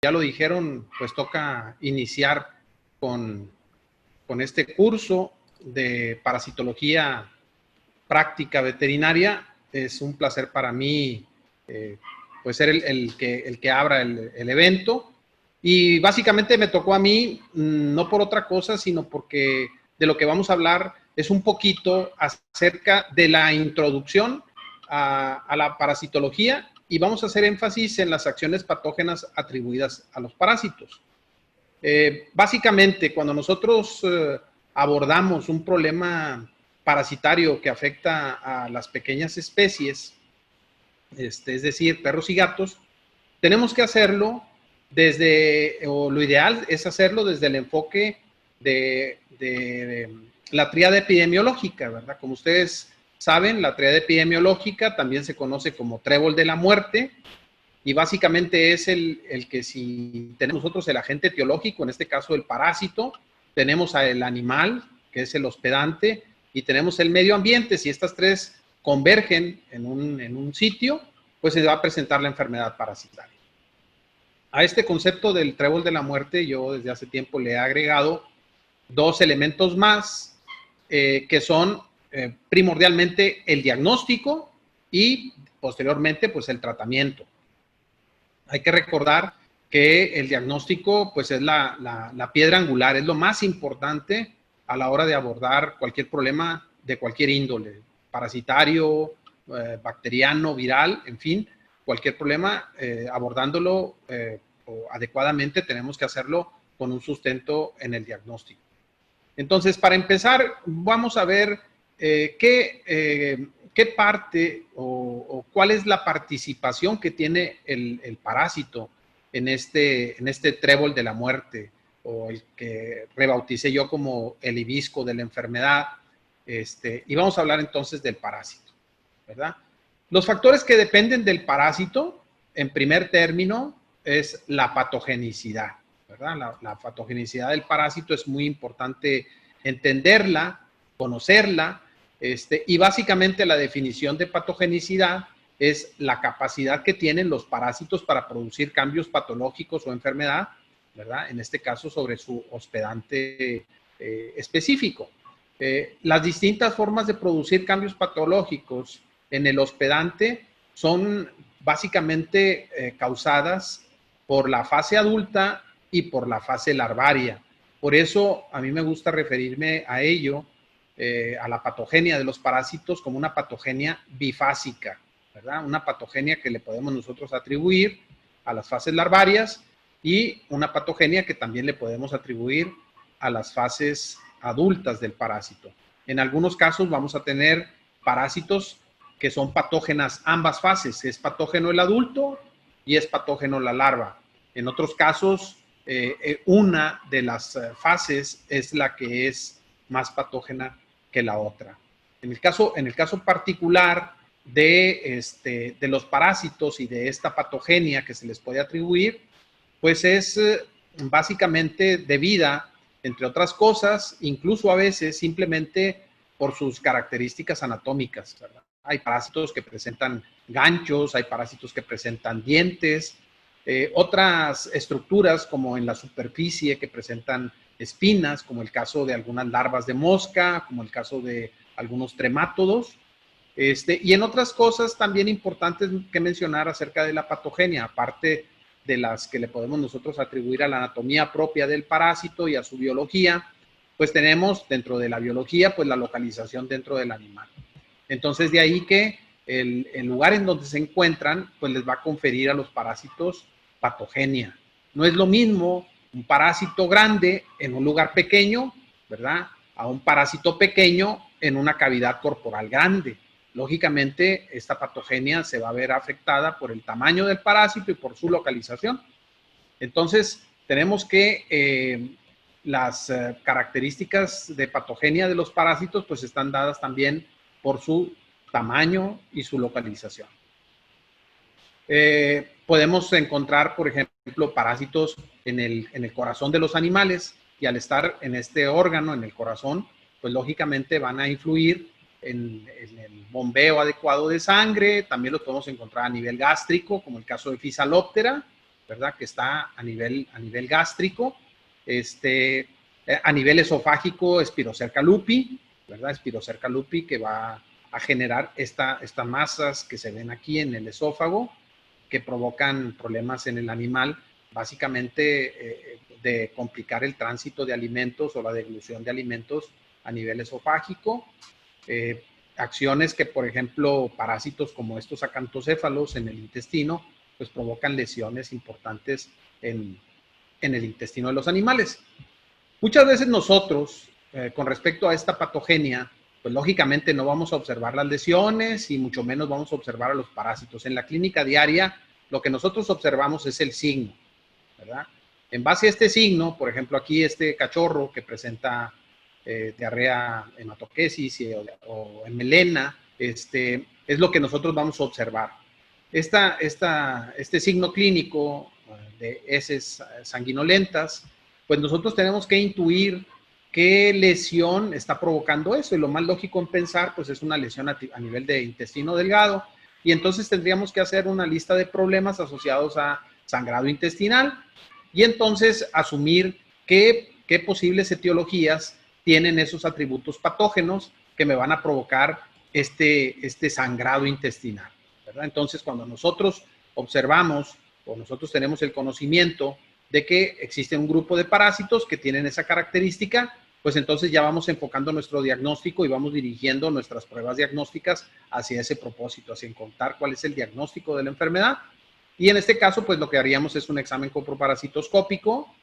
ya lo dijeron, pues toca iniciar con este curso de parasitología práctica veterinaria. Es un placer para mí pues ser el que abra el evento. Y básicamente me tocó a mí, no por otra cosa, sino porque de lo que vamos a hablar es un poquito acerca de la introducción a la parasitología, y vamos a hacer énfasis en las acciones patógenas atribuidas a los parásitos. Básicamente, cuando nosotros abordamos un problema parasitario que afecta a las pequeñas especies, es decir, perros y gatos, tenemos que hacerlo o lo ideal es hacerlo desde el enfoque de la tríada epidemiológica, ¿verdad? Como ustedes saben, la tríada epidemiológica también se conoce como trébol de la muerte, y básicamente es el que si tenemos nosotros el agente etiológico, en este caso el parásito, tenemos al animal, que es el hospedante, y tenemos el medio ambiente. Si estas tres convergen en un sitio, pues se va a presentar la enfermedad parasitaria. A este concepto del trébol de la muerte yo desde hace tiempo le he agregado dos elementos más, que son primordialmente el diagnóstico y posteriormente pues el tratamiento. Hay que recordar que el diagnóstico pues es la piedra angular, es lo más importante a la hora de abordar cualquier problema de cualquier índole, parasitario, bacteriano, viral, en fin, cualquier problema, abordándolo adecuadamente, tenemos que hacerlo con un sustento en el diagnóstico. Entonces, para empezar, vamos a ver qué parte o cuál es la participación que tiene el parásito en este trébol de la muerte, o el que rebauticé yo como el hibisco de la enfermedad. Y vamos a hablar entonces del parásito, ¿verdad? Los factores que dependen del parásito, en primer término, es la patogenicidad, ¿verdad? La patogenicidad del parásito es muy importante entenderla, conocerla, y básicamente la definición de patogenicidad es la capacidad que tienen los parásitos para producir cambios patológicos o enfermedad, ¿verdad? En este caso sobre su hospedante específico. Las distintas formas de producir cambios patológicos en el hospedante son básicamente causadas por la fase adulta y por la fase larvaria. Por eso a mí me gusta referirme a ello, a la patogenia de los parásitos, como una patogenia bifásica, ¿verdad? Una patogenia que le podemos nosotros atribuir a las fases larvarias, y una patogenia que también le podemos atribuir a las fases adultas del parásito. En algunos casos vamos a tener parásitos que son patógenas ambas fases, es patógeno el adulto y es patógeno la larva. En otros casos, una de las fases es la que es más patógena que la otra. En el caso particular de los parásitos y de esta patogenia que se les puede atribuir, pues es básicamente debida, entre otras cosas, incluso a veces simplemente por sus características anatómicas, ¿verdad? Hay parásitos que presentan ganchos, hay parásitos que presentan dientes, otras estructuras como en la superficie que presentan espinas, como el caso de algunas larvas de mosca, como el caso de algunos tremátodos. Y en otras cosas también importantes que mencionar acerca de la patogenia, aparte de las que le podemos nosotros atribuir a la anatomía propia del parásito y a su biología, pues tenemos dentro de la biología pues la localización dentro del animal. Entonces de ahí que el lugar en donde se encuentran pues les va a conferir a los parásitos patogenia. No es lo mismo un parásito grande en un lugar pequeño, ¿verdad?, a un parásito pequeño en una cavidad corporal grande. Lógicamente, esta patogenia se va a ver afectada por el tamaño del parásito y por su localización. Entonces, tenemos que las características de patogenia de los parásitos pues están dadas también por su tamaño y su localización. Podemos encontrar, por ejemplo, parásitos en el corazón de los animales, y al estar en este órgano, en el corazón, pues lógicamente van a influir en el bombeo adecuado de sangre. También los podemos encontrar a nivel gástrico, como el caso de Physaloptera, ¿verdad? Que está a nivel gástrico, a nivel esofágico, Spirocerca lupi, ¿verdad? Spirocerca lupi, que va a generar estas masas que se ven aquí en el esófago, que provocan problemas en el animal, básicamente de complicar el tránsito de alimentos o la deglución de alimentos a nivel esofágico. Acciones que, por ejemplo, parásitos como estos acantocéfalos en el intestino, pues provocan lesiones importantes en el intestino de los animales. Muchas veces nosotros, con respecto a esta patogenia, pues lógicamente no vamos a observar las lesiones y mucho menos vamos a observar a los parásitos. En la clínica diaria, lo que nosotros observamos es el signo, ¿verdad? En base a este signo, por ejemplo, aquí este cachorro que presenta diarrea hematoquesis o en melena, es lo que nosotros vamos a observar. Este signo clínico de heces sanguinolentas, pues nosotros tenemos que intuir qué lesión está provocando eso, y lo más lógico en pensar, pues es una lesión a nivel de intestino delgado, y entonces tendríamos que hacer una lista de problemas asociados a sangrado intestinal, y entonces asumir qué posibles etiologías tienen esos atributos patógenos que me van a provocar este sangrado intestinal, ¿verdad? Entonces, cuando nosotros observamos o nosotros tenemos el conocimiento de que existe un grupo de parásitos que tienen esa característica, pues entonces ya vamos enfocando nuestro diagnóstico y vamos dirigiendo nuestras pruebas diagnósticas hacia ese propósito, hacia encontrar cuál es el diagnóstico de la enfermedad. Y en este caso, pues lo que haríamos es un examen coproparasitoscópico.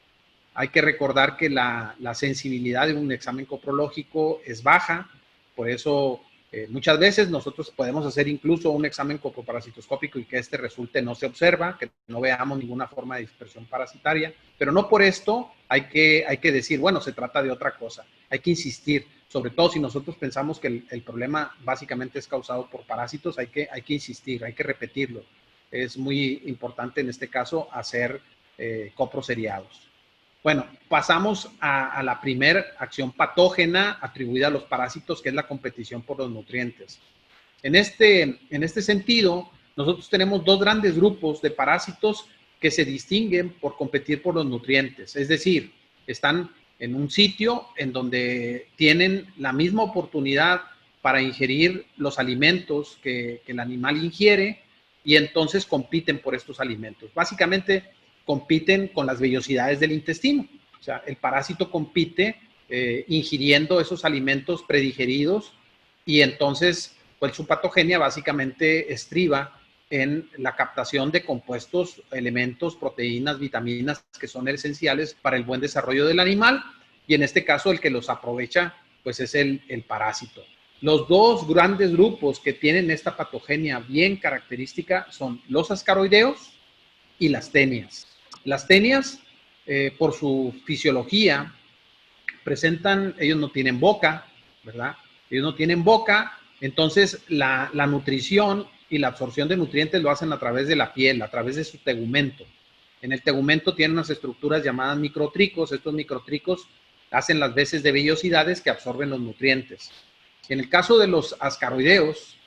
Hay que recordar que la sensibilidad de un examen coprológico es baja, por eso muchas veces nosotros podemos hacer incluso un examen coproparasitoscópico y que este resulte no se observa, que no veamos ninguna forma de dispersión parasitaria, pero no por esto hay que decir, bueno, se trata de otra cosa. Hay que insistir, sobre todo si nosotros pensamos que el problema básicamente es causado por parásitos, hay que insistir, hay que repetirlo. Es muy importante en este caso hacer copros seriados. Bueno, pasamos a la primera acción patógena atribuida a los parásitos, que es la competición por los nutrientes. En este sentido, nosotros tenemos dos grandes grupos de parásitos que se distinguen por competir por los nutrientes. Es decir, están en un sitio en donde tienen la misma oportunidad para ingerir los alimentos que el animal ingiere, y entonces compiten por estos alimentos. Básicamente, compiten con las vellosidades del intestino. O sea, el parásito compite ingiriendo esos alimentos predigeridos, y entonces, pues su patogenia básicamente estriba en la captación de compuestos, elementos, proteínas, vitaminas que son esenciales para el buen desarrollo del animal, y en este caso el que los aprovecha pues es el parásito. Los dos grandes grupos que tienen esta patogenia bien característica son los ascaroideos y las tenias. Las tenias, por su fisiología, ellos no tienen boca, ¿verdad? Ellos no tienen boca, entonces la nutrición y la absorción de nutrientes lo hacen a través de la piel, a través de su tegumento. En el tegumento tienen unas estructuras llamadas microtricos. Estos microtricos hacen las veces de vellosidades que absorben los nutrientes. En el caso de los ascaroideos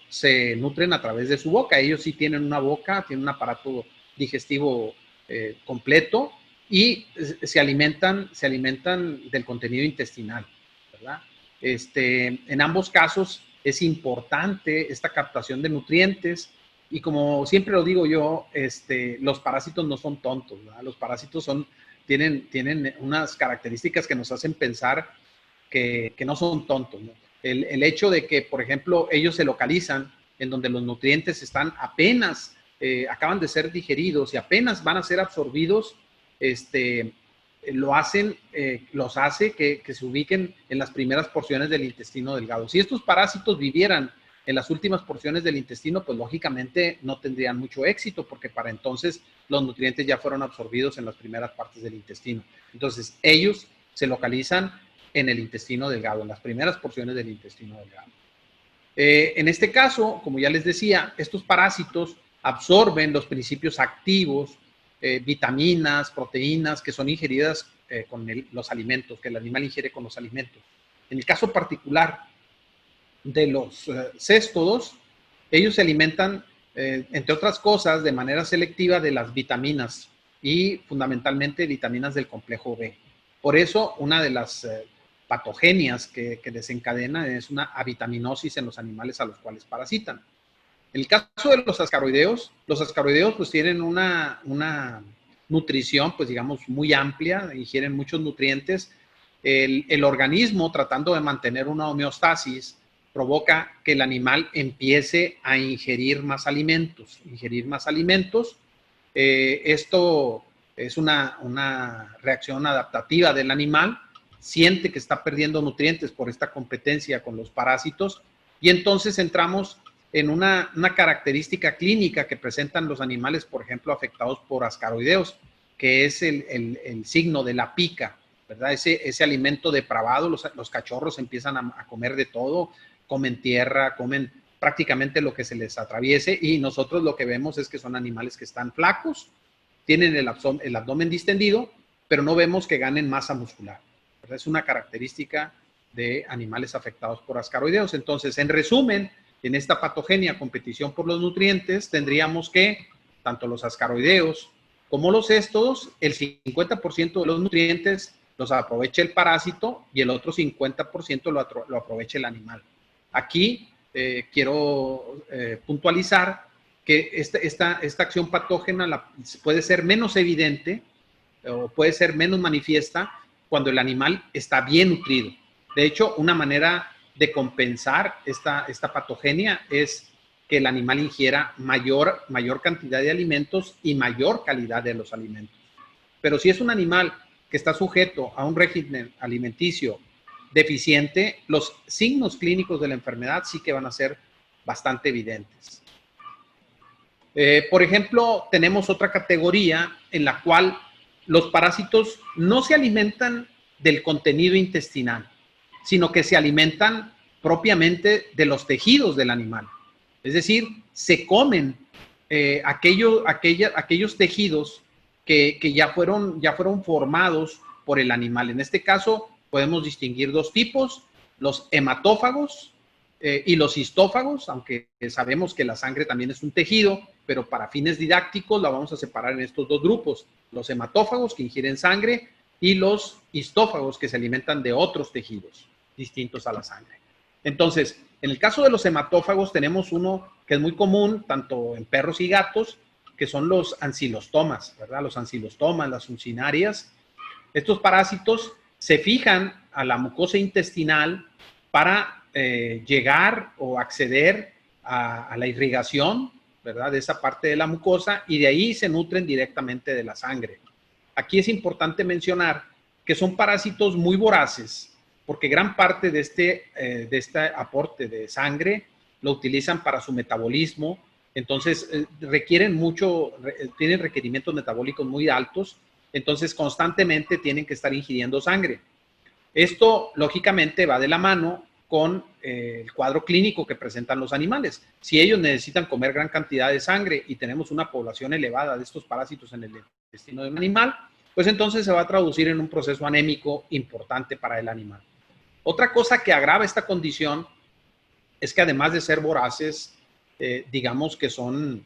se nutren a través de su boca. Ellos sí tienen una boca, tienen un aparato digestivo completo, y se alimentan del contenido intestinal, ¿verdad? En ambos casos es importante esta captación de nutrientes, y como siempre lo digo yo, los parásitos no son tontos, ¿verdad? Los parásitos tienen unas características que nos hacen pensar que no son tontos, ¿no? El hecho de que, por ejemplo, ellos se localizan en donde los nutrientes están apenas, acaban de ser digeridos y apenas van a ser absorbidos, los hace que se ubiquen en las primeras porciones del intestino delgado. Si estos parásitos vivieran en las últimas porciones del intestino, pues lógicamente no tendrían mucho éxito, porque para entonces los nutrientes ya fueron absorbidos en las primeras partes del intestino. Entonces, ellos se localizan en el intestino delgado, en las primeras porciones del intestino delgado. En este caso, como ya les decía, estos parásitos absorben los principios activos, vitaminas, proteínas que son ingeridas con los alimentos, que el animal ingiere con los alimentos. En el caso particular de los céstodos, ellos se alimentan entre otras cosas, de manera selectiva de las vitaminas y fundamentalmente vitaminas del complejo B. Por eso, una de las patogenias que desencadena es una avitaminosis en los animales a los cuales parasitan. En el caso de los ascaroideos pues tienen una nutrición, pues digamos, muy amplia, ingieren muchos nutrientes. El organismo, tratando de mantener una homeostasis, provoca que el animal empiece a ingerir más alimentos. Esto es una reacción adaptativa del animal, siente que está perdiendo nutrientes por esta competencia con los parásitos, y entonces entramos en una característica clínica que presentan los animales, por ejemplo, afectados por ascaroideos, que es el signo de la pica, ¿verdad? Ese alimento depravado, los cachorros empiezan a comer de todo, comen tierra, comen prácticamente lo que se les atraviese, y nosotros lo que vemos es que son animales que están flacos, tienen el abdomen distendido, pero no vemos que ganen masa muscular, ¿verdad? Es una característica de animales afectados por ascaroideos. Entonces, en resumen, en esta patogenia, competición por los nutrientes, tendríamos que, tanto los ascaroideos como los éstodos, el 50% de los nutrientes los aprovecha el parásito y el otro 50% lo aprovecha el animal. Aquí quiero puntualizar que esta acción patógena puede ser menos evidente o puede ser menos manifiesta cuando el animal está bien nutrido. De hecho, una manera de compensar esta patogenia es que el animal ingiera mayor cantidad de alimentos y mayor calidad de los alimentos. Pero si es un animal que está sujeto a un régimen alimenticio deficiente, los signos clínicos de la enfermedad sí que van a ser bastante evidentes. Por ejemplo, tenemos otra categoría en la cual los parásitos no se alimentan del contenido intestinal, sino que se alimentan propiamente de los tejidos del animal. Es decir, se comen aquellos tejidos que ya fueron formados por el animal. En este caso, podemos distinguir dos tipos, los hematófagos y los histófagos, aunque sabemos que la sangre también es un tejido, pero para fines didácticos la vamos a separar en estos dos grupos, los hematófagos que ingieren sangre y los histófagos que se alimentan de otros tejidos distintos a la sangre. Entonces, en el caso de los hematófagos tenemos uno que es muy común tanto en perros y gatos, que son los ancilostomas, ¿verdad? Los ancilostomas, las uncinarias. Estos parásitos se fijan a la mucosa intestinal para llegar o acceder a la irrigación, ¿verdad? De esa parte de la mucosa, y de ahí se nutren directamente de la sangre. Aquí es importante mencionar que son parásitos muy voraces, porque gran parte de este aporte de sangre lo utilizan para su metabolismo. Entonces tienen requerimientos metabólicos muy altos, entonces constantemente tienen que estar ingiriendo sangre. Esto lógicamente va de la mano con el cuadro clínico que presentan los animales. Si ellos necesitan comer gran cantidad de sangre y tenemos una población elevada de estos parásitos en el intestino de un animal, pues entonces se va a traducir en un proceso anémico importante para el animal. Otra cosa que agrava esta condición es que además de ser voraces, digamos que son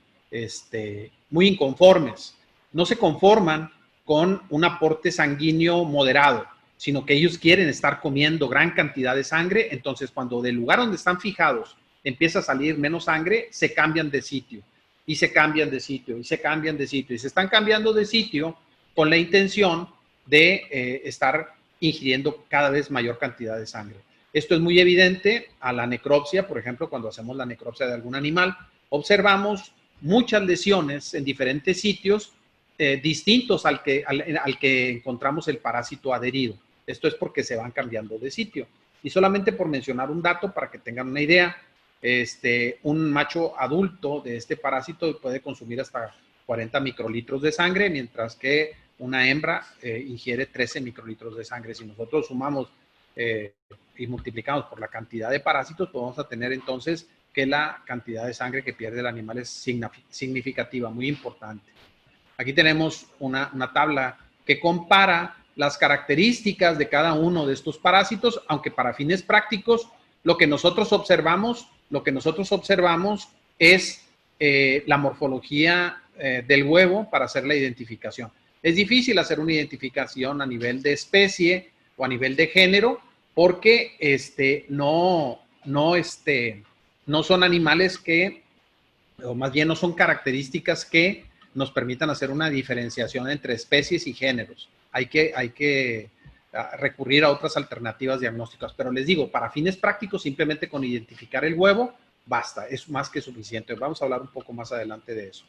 muy inconformes. No se conforman con un aporte sanguíneo moderado, sino que ellos quieren estar comiendo gran cantidad de sangre. Entonces, cuando del lugar donde están fijados empieza a salir menos sangre, se cambian de sitio, y se cambian de sitio, y se cambian de sitio, y se están cambiando de sitio con la intención de estar ingiriendo cada vez mayor cantidad de sangre. Esto es muy evidente a la necropsia. Por ejemplo, cuando hacemos la necropsia de algún animal, observamos muchas lesiones en diferentes sitios distintos al que encontramos el parásito adherido. Esto es porque se van cambiando de sitio. Y solamente por mencionar un dato para que tengan una idea, un macho adulto de este parásito puede consumir hasta 40 microlitros de sangre, mientras que una hembra ingiere 13 microlitros de sangre. Si nosotros sumamos y multiplicamos por la cantidad de parásitos, pues vamos a tener entonces que la cantidad de sangre que pierde el animal es significativa, muy importante. Aquí tenemos una tabla que compara las características de cada uno de estos parásitos, aunque para fines prácticos lo que nosotros observamos es la morfología del huevo para hacer la identificación. Es difícil hacer una identificación a nivel de especie o a nivel de género porque no son animales que, o más bien no son características que nos permitan hacer una diferenciación entre especies y géneros. Hay que recurrir a otras alternativas diagnósticas. Pero les digo, para fines prácticos, simplemente con identificar el huevo, basta, es más que suficiente. Vamos a hablar un poco más adelante de eso.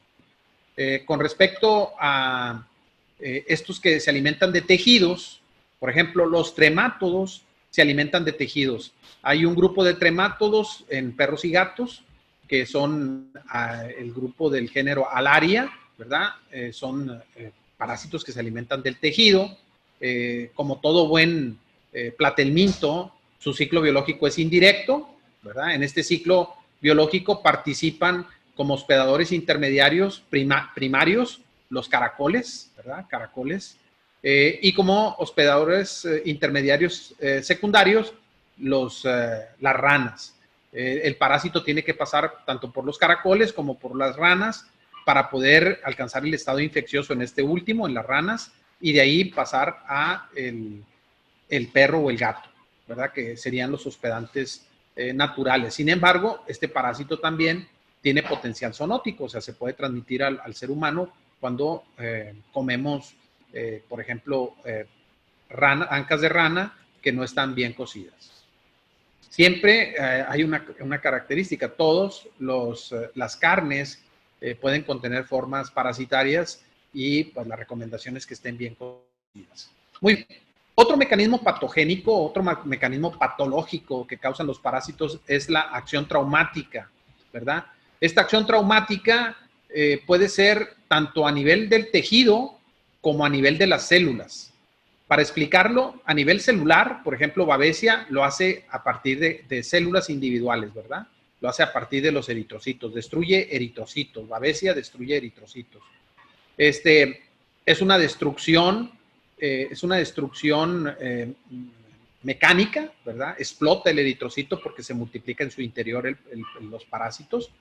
Con respecto a estos que se alimentan de tejidos, por ejemplo, los tremátodos se alimentan de tejidos. Hay un grupo de tremátodos en perros y gatos, que son el grupo del género Alaria, ¿verdad? Son parásitos que se alimentan del tejido. Como todo buen platelminto, su ciclo biológico es indirecto, ¿verdad? En este ciclo biológico participan como hospedadores intermediarios primarios los caracoles, ¿verdad? Caracoles. Y como hospedadores intermediarios secundarios las ranas. El parásito tiene que pasar tanto por los caracoles como por las ranas para poder alcanzar el estado infeccioso en este último, en las ranas, y de ahí pasar a el perro o el gato, ¿verdad? Que serían los hospedantes naturales. Sin embargo, este parásito también tiene potencial zoonótico, o sea, se puede transmitir al ser humano cuando comemos, por ejemplo, ancas de rana que no están bien cocidas. Siempre hay una característica, las carnes pueden contener formas parasitarias y pues la recomendación es que estén bien cocidas. Muy bien. Otro mecanismo patogénico, otro mecanismo patológico que causan los parásitos es la acción traumática, ¿verdad? Esta acción traumática puede ser tanto a nivel del tejido como a nivel de las células. Para explicarlo, a nivel celular, por ejemplo, Babesia lo hace a partir de células individuales, ¿verdad? Lo hace a partir de los eritrocitos, destruye eritrocitos. Babesia destruye eritrocitos. Es una destrucción mecánica, ¿verdad? Explota el eritrocito porque se multiplica en su interior los parásitos.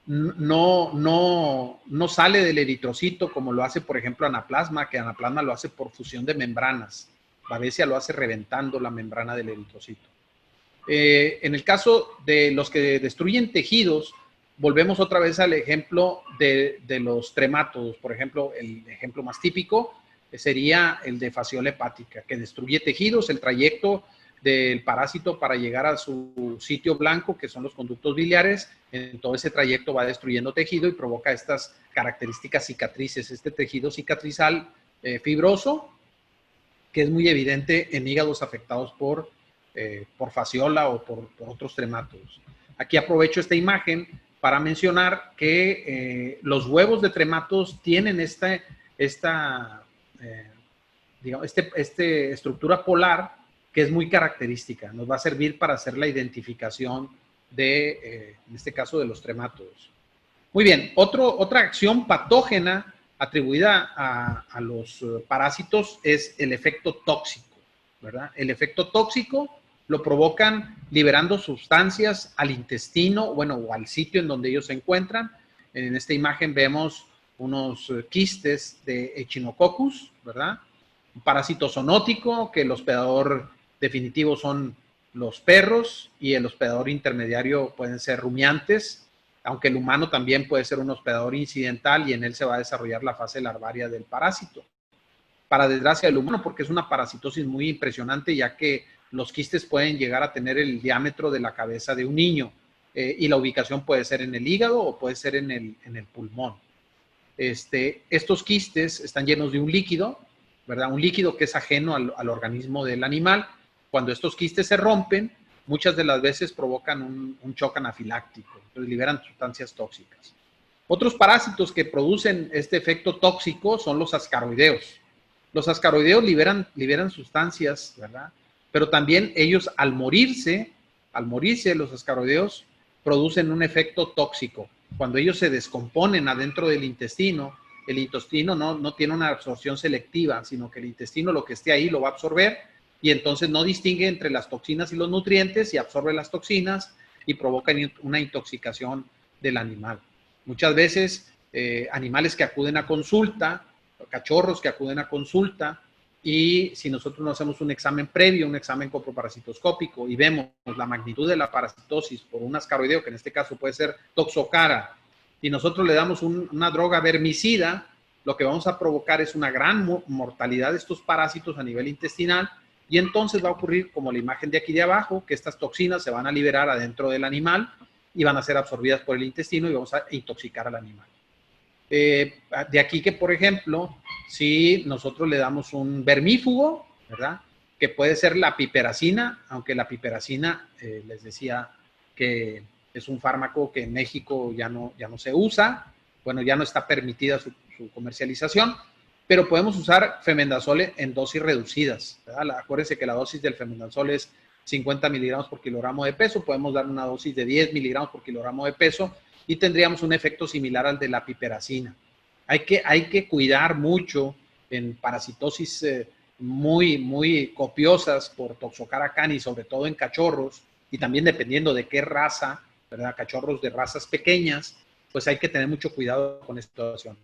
No sale del eritrocito como lo hace, por ejemplo, Anaplasma, que Anaplasma lo hace por fusión de membranas. Babesia lo hace reventando la membrana del eritrocito. En el caso de los que destruyen tejidos, volvemos otra vez al ejemplo de los tremátodos. Por ejemplo, el ejemplo más típico sería el de fasciola hepática, que destruye tejidos. El trayecto del parásito para llegar a su sitio blanco, que son los conductos biliares, en todo ese trayecto va destruyendo tejido y provoca estas características cicatrices, este tejido cicatrizal fibroso, que es muy evidente en hígados afectados por fasciola o por otros tremátodos. Aquí aprovecho esta imagen para mencionar que los huevos de tremátodos tienen esta estructura polar que es muy característica. Nos va a servir para hacer la identificación en este caso, de los tremátodos. Muy bien, otra acción patógena atribuida a los parásitos es el efecto tóxico, ¿verdad? El efecto tóxico lo provocan liberando sustancias al intestino, bueno, o al sitio en donde ellos se encuentran. En esta imagen vemos unos quistes de Echinococcus, ¿verdad? Un parásito zoonótico, que el hospedador definitivo son los perros y el hospedador intermediario pueden ser rumiantes, aunque el humano también puede ser un hospedador incidental y en él se va a desarrollar la fase larvaria del parásito. Para desgracia del humano, porque es una parasitosis muy impresionante, ya que los quistes pueden llegar a tener el diámetro de la cabeza de un niño y la ubicación puede ser en el hígado o puede ser en el pulmón. Estos quistes están llenos de un líquido, ¿verdad? Un líquido que es ajeno al organismo del animal. Cuando estos quistes se rompen, muchas de las veces provocan un shock anafiláctico, entonces liberan sustancias tóxicas. Otros parásitos que producen este efecto tóxico son los ascaroideos. Los ascaroideos liberan sustancias, ¿verdad? Pero también ellos al morirse los ascaroideos producen un efecto tóxico. Cuando ellos se descomponen adentro del intestino, el intestino no tiene una absorción selectiva, sino que el intestino lo que esté ahí lo va a absorber y entonces no distingue entre las toxinas y los nutrientes y absorbe las toxinas y provoca una intoxicación del animal. Muchas veces animales que acuden a consulta, cachorros que acuden a consulta, y si nosotros no hacemos un examen previo, un examen coproparasitoscópico, y vemos la magnitud de la parasitosis por un ascaroideo, que en este caso puede ser toxocara, y nosotros le damos una droga vermicida, lo que vamos a provocar es una gran mortalidad de estos parásitos a nivel intestinal, y entonces va a ocurrir como la imagen de aquí de abajo, que estas toxinas se van a liberar adentro del animal y van a ser absorbidas por el intestino y vamos a intoxicar al animal. De aquí que, por ejemplo, si nosotros le damos un vermífugo, ¿verdad? Que puede ser la piperacina, aunque la piperacina, les decía que es un fármaco que en México ya no se usa, bueno, ya no está permitida su comercialización, pero podemos usar fenbendazole en dosis reducidas, ¿verdad? Acuérdense que la dosis del fenbendazole es 50 miligramos por kilogramo de peso, podemos dar una dosis de 10 miligramos por kilogramo de peso y tendríamos un efecto similar al de la piperacina. Hay que cuidar mucho en parasitosis muy copiosas por Toxocara canis, sobre todo en cachorros, y también dependiendo de qué raza, ¿verdad? Cachorros de razas pequeñas, pues hay que tener mucho cuidado con esta situación.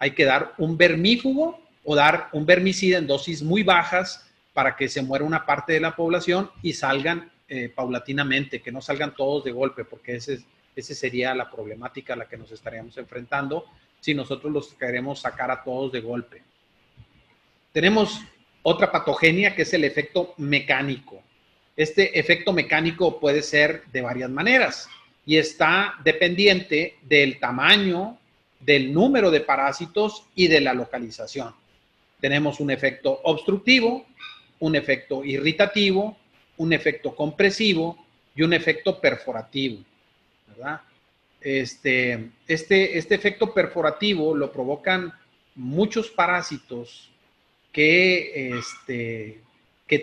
Hay que dar un vermífugo o dar un vermicida en dosis muy bajas para que se muera una parte de la población y salgan paulatinamente, que no salgan todos de golpe, porque ese sería la problemática a la que nos estaríamos enfrentando si nosotros los queremos sacar a todos de golpe. Tenemos otra patogenia que es el efecto mecánico. Este efecto mecánico puede ser de varias maneras y está dependiente del tamaño, del número de parásitos y de la localización. Tenemos un efecto obstructivo, un efecto irritativo, un efecto compresivo y un efecto perforativo, ¿verdad? Este efecto perforativo lo provocan muchos parásitos que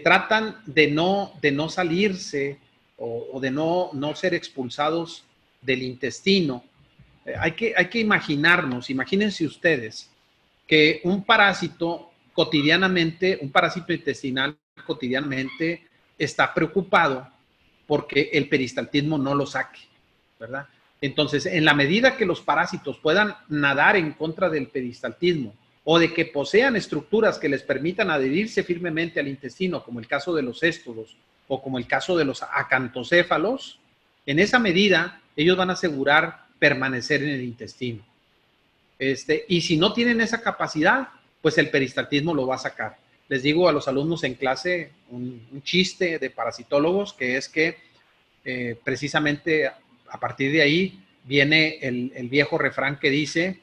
tratan de no salirse o de no ser expulsados del intestino. Hay que imagínense ustedes que un parásito intestinal cotidianamente está preocupado porque el peristaltismo no lo saque, ¿verdad? Entonces, en la medida que los parásitos puedan nadar en contra del peristaltismo o de que posean estructuras que les permitan adherirse firmemente al intestino, como el caso de los céstodos o como el caso de los acantocéfalos, en esa medida ellos van a asegurar permanecer en el intestino. Y si no tienen esa capacidad, pues el peristaltismo lo va a sacar. Les digo a los alumnos en clase un chiste de parasitólogos, que es que precisamente a partir de ahí viene el viejo refrán que dice,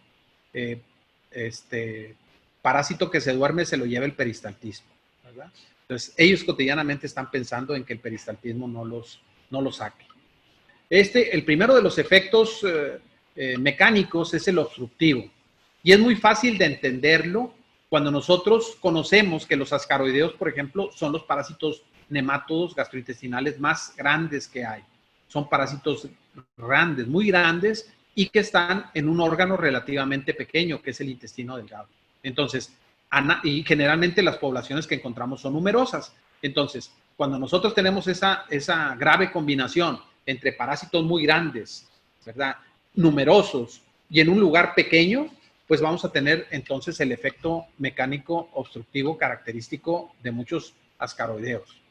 parásito que se duerme se lo lleva el peristaltismo, ¿verdad? Entonces, ellos cotidianamente están pensando en que el peristaltismo no los saque. El primero de los efectos mecánicos es el obstructivo. Y es muy fácil de entenderlo cuando nosotros conocemos que los ascaroideos, por ejemplo, son los parásitos nemátodos gastrointestinales más grandes que hay. Son parásitos grandes, muy grandes, y que están en un órgano relativamente pequeño, que es el intestino delgado. Entonces, y generalmente las poblaciones que encontramos son numerosas. Entonces, cuando nosotros tenemos esa grave combinación entre parásitos muy grandes, ¿verdad?, numerosos y en un lugar pequeño, pues vamos a tener entonces el efecto mecánico obstructivo característico de muchos ascaroideos.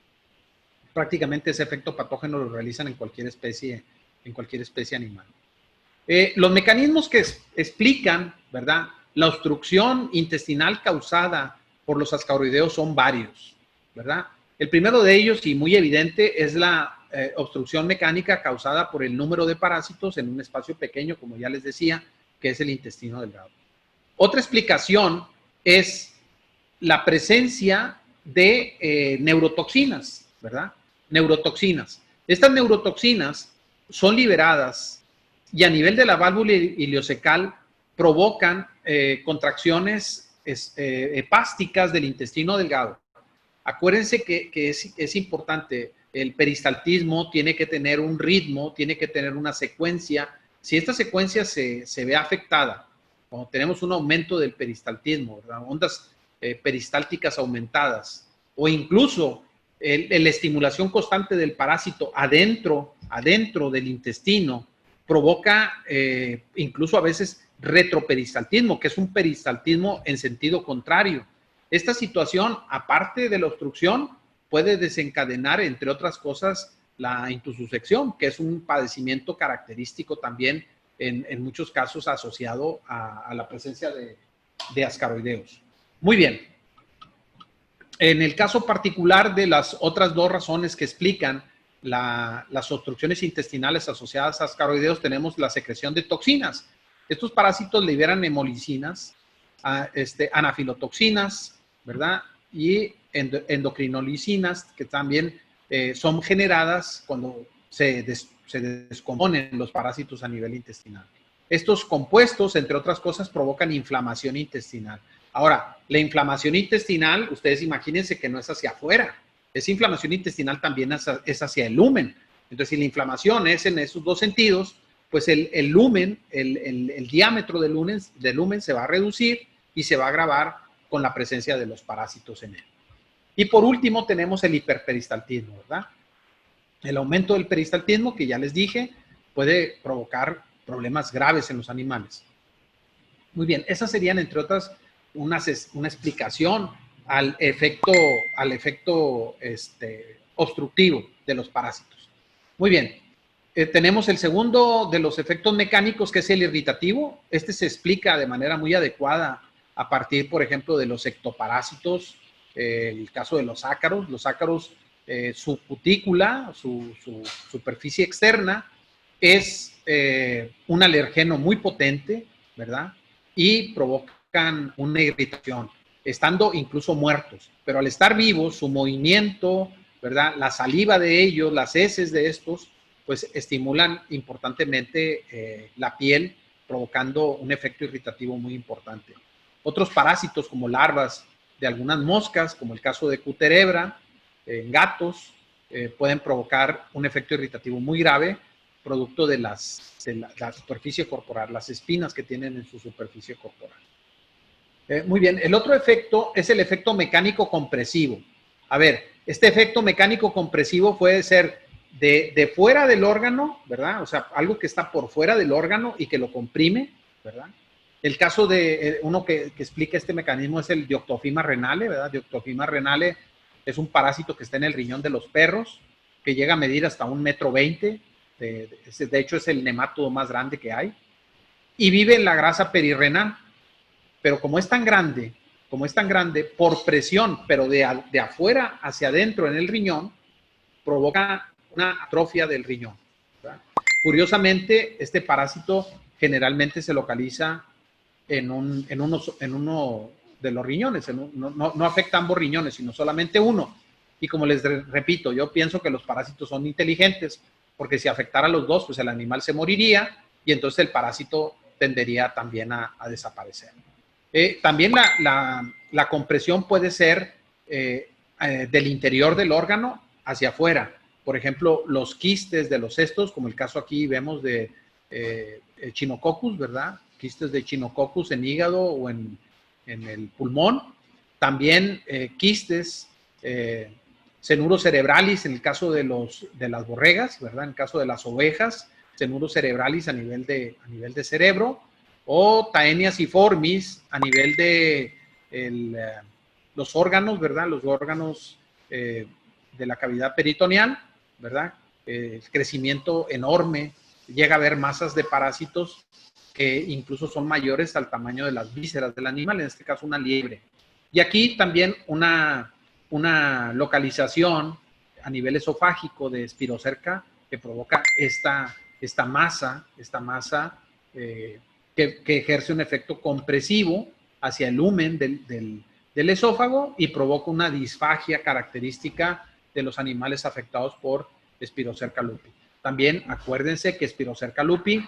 Prácticamente ese efecto patógeno lo realizan en cualquier especie animal. Los mecanismos que explican, ¿verdad?, la obstrucción intestinal causada por los ascaroideos son varios, ¿verdad? El primero de ellos, y muy evidente, es la obstrucción mecánica causada por el número de parásitos en un espacio pequeño, como ya les decía, que es el intestino delgado. Otra explicación es la presencia de neurotoxinas, ¿verdad? Neurotoxinas. Estas neurotoxinas son liberadas y a nivel de la válvula ileocecal provocan contracciones hepásticas del intestino delgado. Acuérdense que es importante, el peristaltismo tiene que tener un ritmo, tiene que tener una secuencia. Si esta secuencia se ve afectada, cuando tenemos un aumento del peristaltismo, ¿verdad?, ondas peristálticas aumentadas, o incluso la estimulación constante del parásito adentro del intestino, provoca incluso a veces retroperistaltismo, que es un peristaltismo en sentido contrario. Esta situación, aparte de la obstrucción, puede desencadenar, entre otras cosas, la intussusección, que es un padecimiento característico también en muchos casos asociado a la presencia de ascaroideos. Muy bien. En el caso particular de las otras dos razones que explican las obstrucciones intestinales asociadas a ascaroideos, tenemos la secreción de toxinas. Estos parásitos liberan hemolicinas, anafilotoxinas, ¿verdad? Y endocrinolicinas, que también son generadas cuando se descomponen los parásitos a nivel intestinal. Estos compuestos, entre otras cosas, provocan inflamación intestinal. Ahora, la inflamación intestinal, ustedes imagínense que no es hacia afuera. Esa inflamación intestinal también es hacia el lumen. Entonces, si la inflamación es en esos dos sentidos, pues el lumen, el diámetro del lumen se va a reducir y se va a agravar con la presencia de los parásitos en él. Y por último tenemos el hiperperistaltismo, ¿verdad? El aumento del peristaltismo, que ya les dije, puede provocar problemas graves en los animales. Muy bien, esas serían, entre otras, una explicación al efecto obstructivo de los parásitos. Muy bien, tenemos el segundo de los efectos mecánicos, que es el irritativo. Este se explica de manera muy adecuada a partir, por ejemplo, de los ectoparásitos, el caso de los ácaros. Los ácaros, su cutícula, su superficie externa, es un alergeno muy potente, ¿verdad? Y provocan una irritación, estando incluso muertos. Pero al estar vivos, su movimiento, ¿verdad? La saliva de ellos, las heces de estos, pues estimulan importantemente la piel, provocando un efecto irritativo muy importante. Otros parásitos como larvas de algunas moscas, como el caso de Cuterebra, en gatos, pueden provocar un efecto irritativo muy grave, producto de la superficie corporal, las espinas que tienen en su superficie corporal. Muy bien, el otro efecto es el efecto mecánico compresivo. A ver, este efecto mecánico compresivo puede ser de fuera del órgano, ¿verdad? O sea, algo que está por fuera del órgano y que lo comprime, ¿verdad? El caso de uno que explica este mecanismo es el Dioctofima renale, ¿verdad? Dioctofima renale es un parásito que está en el riñón de los perros, que llega a medir hasta 1,20 m. De hecho, es el nematodo más grande que hay. Y vive en la grasa perirrenal. Pero como es tan grande, por presión, pero de afuera hacia adentro en el riñón, provoca una atrofia del riñón, ¿verdad? Curiosamente, este parásito generalmente se localiza en uno de los riñones. No afecta a ambos riñones, sino solamente uno. Y como les repito, yo pienso que los parásitos son inteligentes, porque si afectara a los dos, pues el animal se moriría y entonces el parásito tendería también a desaparecer. También la compresión puede ser del interior del órgano hacia afuera. Por ejemplo, los quistes de los cestos, como el caso aquí vemos de Echinococcus, ¿verdad? Quistes de Echinococcus en hígado o en el pulmón. También quistes, cenuro cerebralis en el caso de las borregas, ¿verdad? En el caso de las ovejas, cenuro cerebralis a nivel de cerebro, o Taenia ciformis a nivel de los órganos, ¿verdad? Los órganos de la cavidad peritoneal, ¿verdad? El crecimiento enorme, llega a haber masas de parásitos que incluso son mayores al tamaño de las vísceras del animal, en este caso una liebre. Y aquí también una localización a nivel esofágico de Spirocerca que provoca esta masa que ejerce un efecto compresivo hacia el lumen del esófago y provoca una disfagia característica de los animales afectados por Spirocerca lupi. También acuérdense que Spirocerca lupi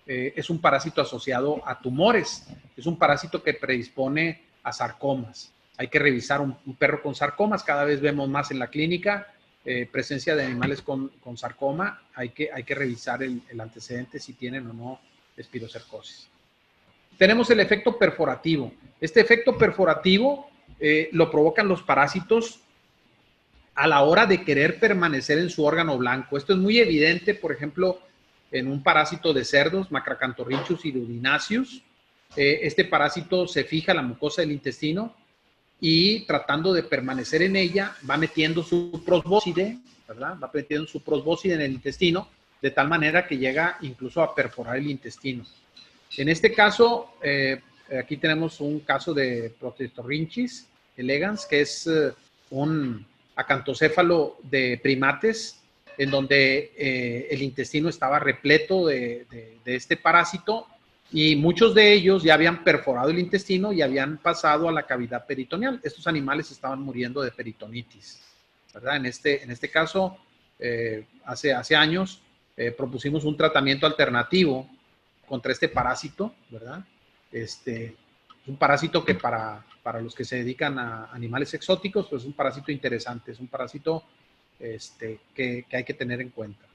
es un parásito asociado a tumores, es un parásito que predispone a sarcomas. Hay que revisar un perro con sarcomas, cada vez vemos más en la clínica presencia de animales con sarcoma, hay que revisar el antecedente si tienen o no espirocercosis. Tenemos el efecto perforativo. Este efecto perforativo lo provocan los parásitos a la hora de querer permanecer en su órgano blanco. Esto es muy evidente, por ejemplo, en un parásito de cerdos, Macracanthorhynchus hirudinaceus. Este parásito se fija a la mucosa del intestino y tratando de permanecer en ella, va metiendo su probóscide, ¿verdad? Va metiendo su probóscide en el intestino, de tal manera que llega incluso a perforar el intestino. En este caso, aquí tenemos un caso de Protectorhynchus elegans, que es un acantocéfalo de primates, en donde el intestino estaba repleto de este parásito, y muchos de ellos ya habían perforado el intestino y habían pasado a la cavidad peritoneal. Estos animales estaban muriendo de peritonitis, ¿verdad? En este caso, hace años, propusimos un tratamiento alternativo contra este parásito, ¿verdad? Un parásito que para los que se dedican a animales exóticos, pues es un parásito interesante, es un parásito que hay que tener en cuenta.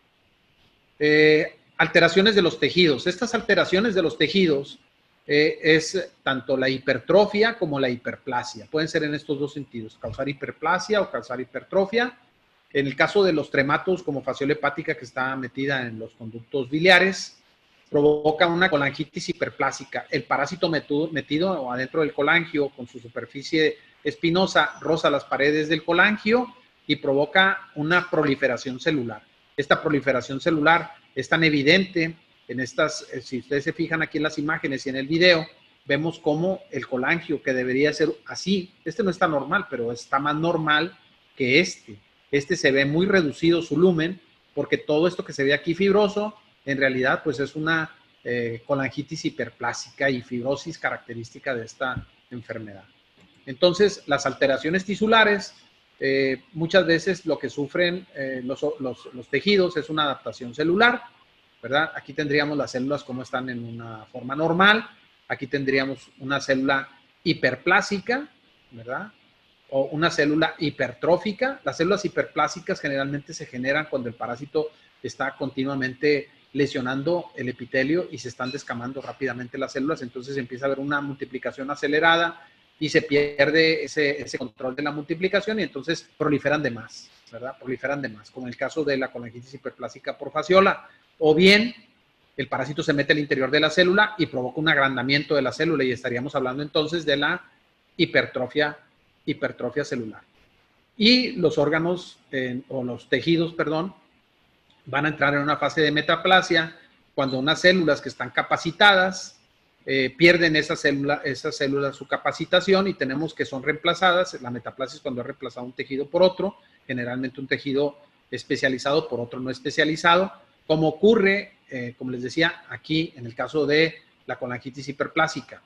Alteraciones de los tejidos. Estas alteraciones de los tejidos es tanto la hipertrofia como la hiperplasia. Pueden ser en estos dos sentidos, causar hiperplasia o causar hipertrofia. En el caso de los trematos como fasciola hepática, que está metida en los conductos biliares, provoca una colangitis hiperplásica. El parásito metido adentro del colangio con su superficie espinosa roza las paredes del colangio y provoca una proliferación celular. Esta proliferación celular es tan evidente en estas, si ustedes se fijan aquí en las imágenes y en el video, vemos cómo el colangio, que debería ser así, no está normal, pero está más normal que este se ve muy reducido su lumen, porque todo esto que se ve aquí fibroso, en realidad pues es una colangitis hiperplásica y fibrosis característica de esta enfermedad. Entonces, las alteraciones tisulares, muchas veces lo que sufren los tejidos es una adaptación celular, ¿verdad? Aquí tendríamos las células como están en una forma normal, aquí tendríamos una célula hiperplásica, ¿verdad? O una célula hipertrófica. Las células hiperplásicas generalmente se generan cuando el parásito está continuamente lesionando el epitelio y se están descamando rápidamente las células, entonces empieza a haber una multiplicación acelerada y se pierde ese control de la multiplicación y entonces proliferan de más, ¿verdad? Proliferan de más, como en el caso de la colangitis hiperplásica por fasciola. O bien, el parásito se mete al interior de la célula y provoca un agrandamiento de la célula y estaríamos hablando entonces de la hipertrofia celular. Y los órganos, o los tejidos, perdón, van a entrar en una fase de metaplasia cuando unas células que están capacitadas pierden esas células su capacitación y tenemos que son reemplazadas. La metaplasia es cuando es reemplazado un tejido por otro, generalmente un tejido especializado por otro no especializado, como ocurre, como les decía, aquí en el caso de la colangitis hiperplásica.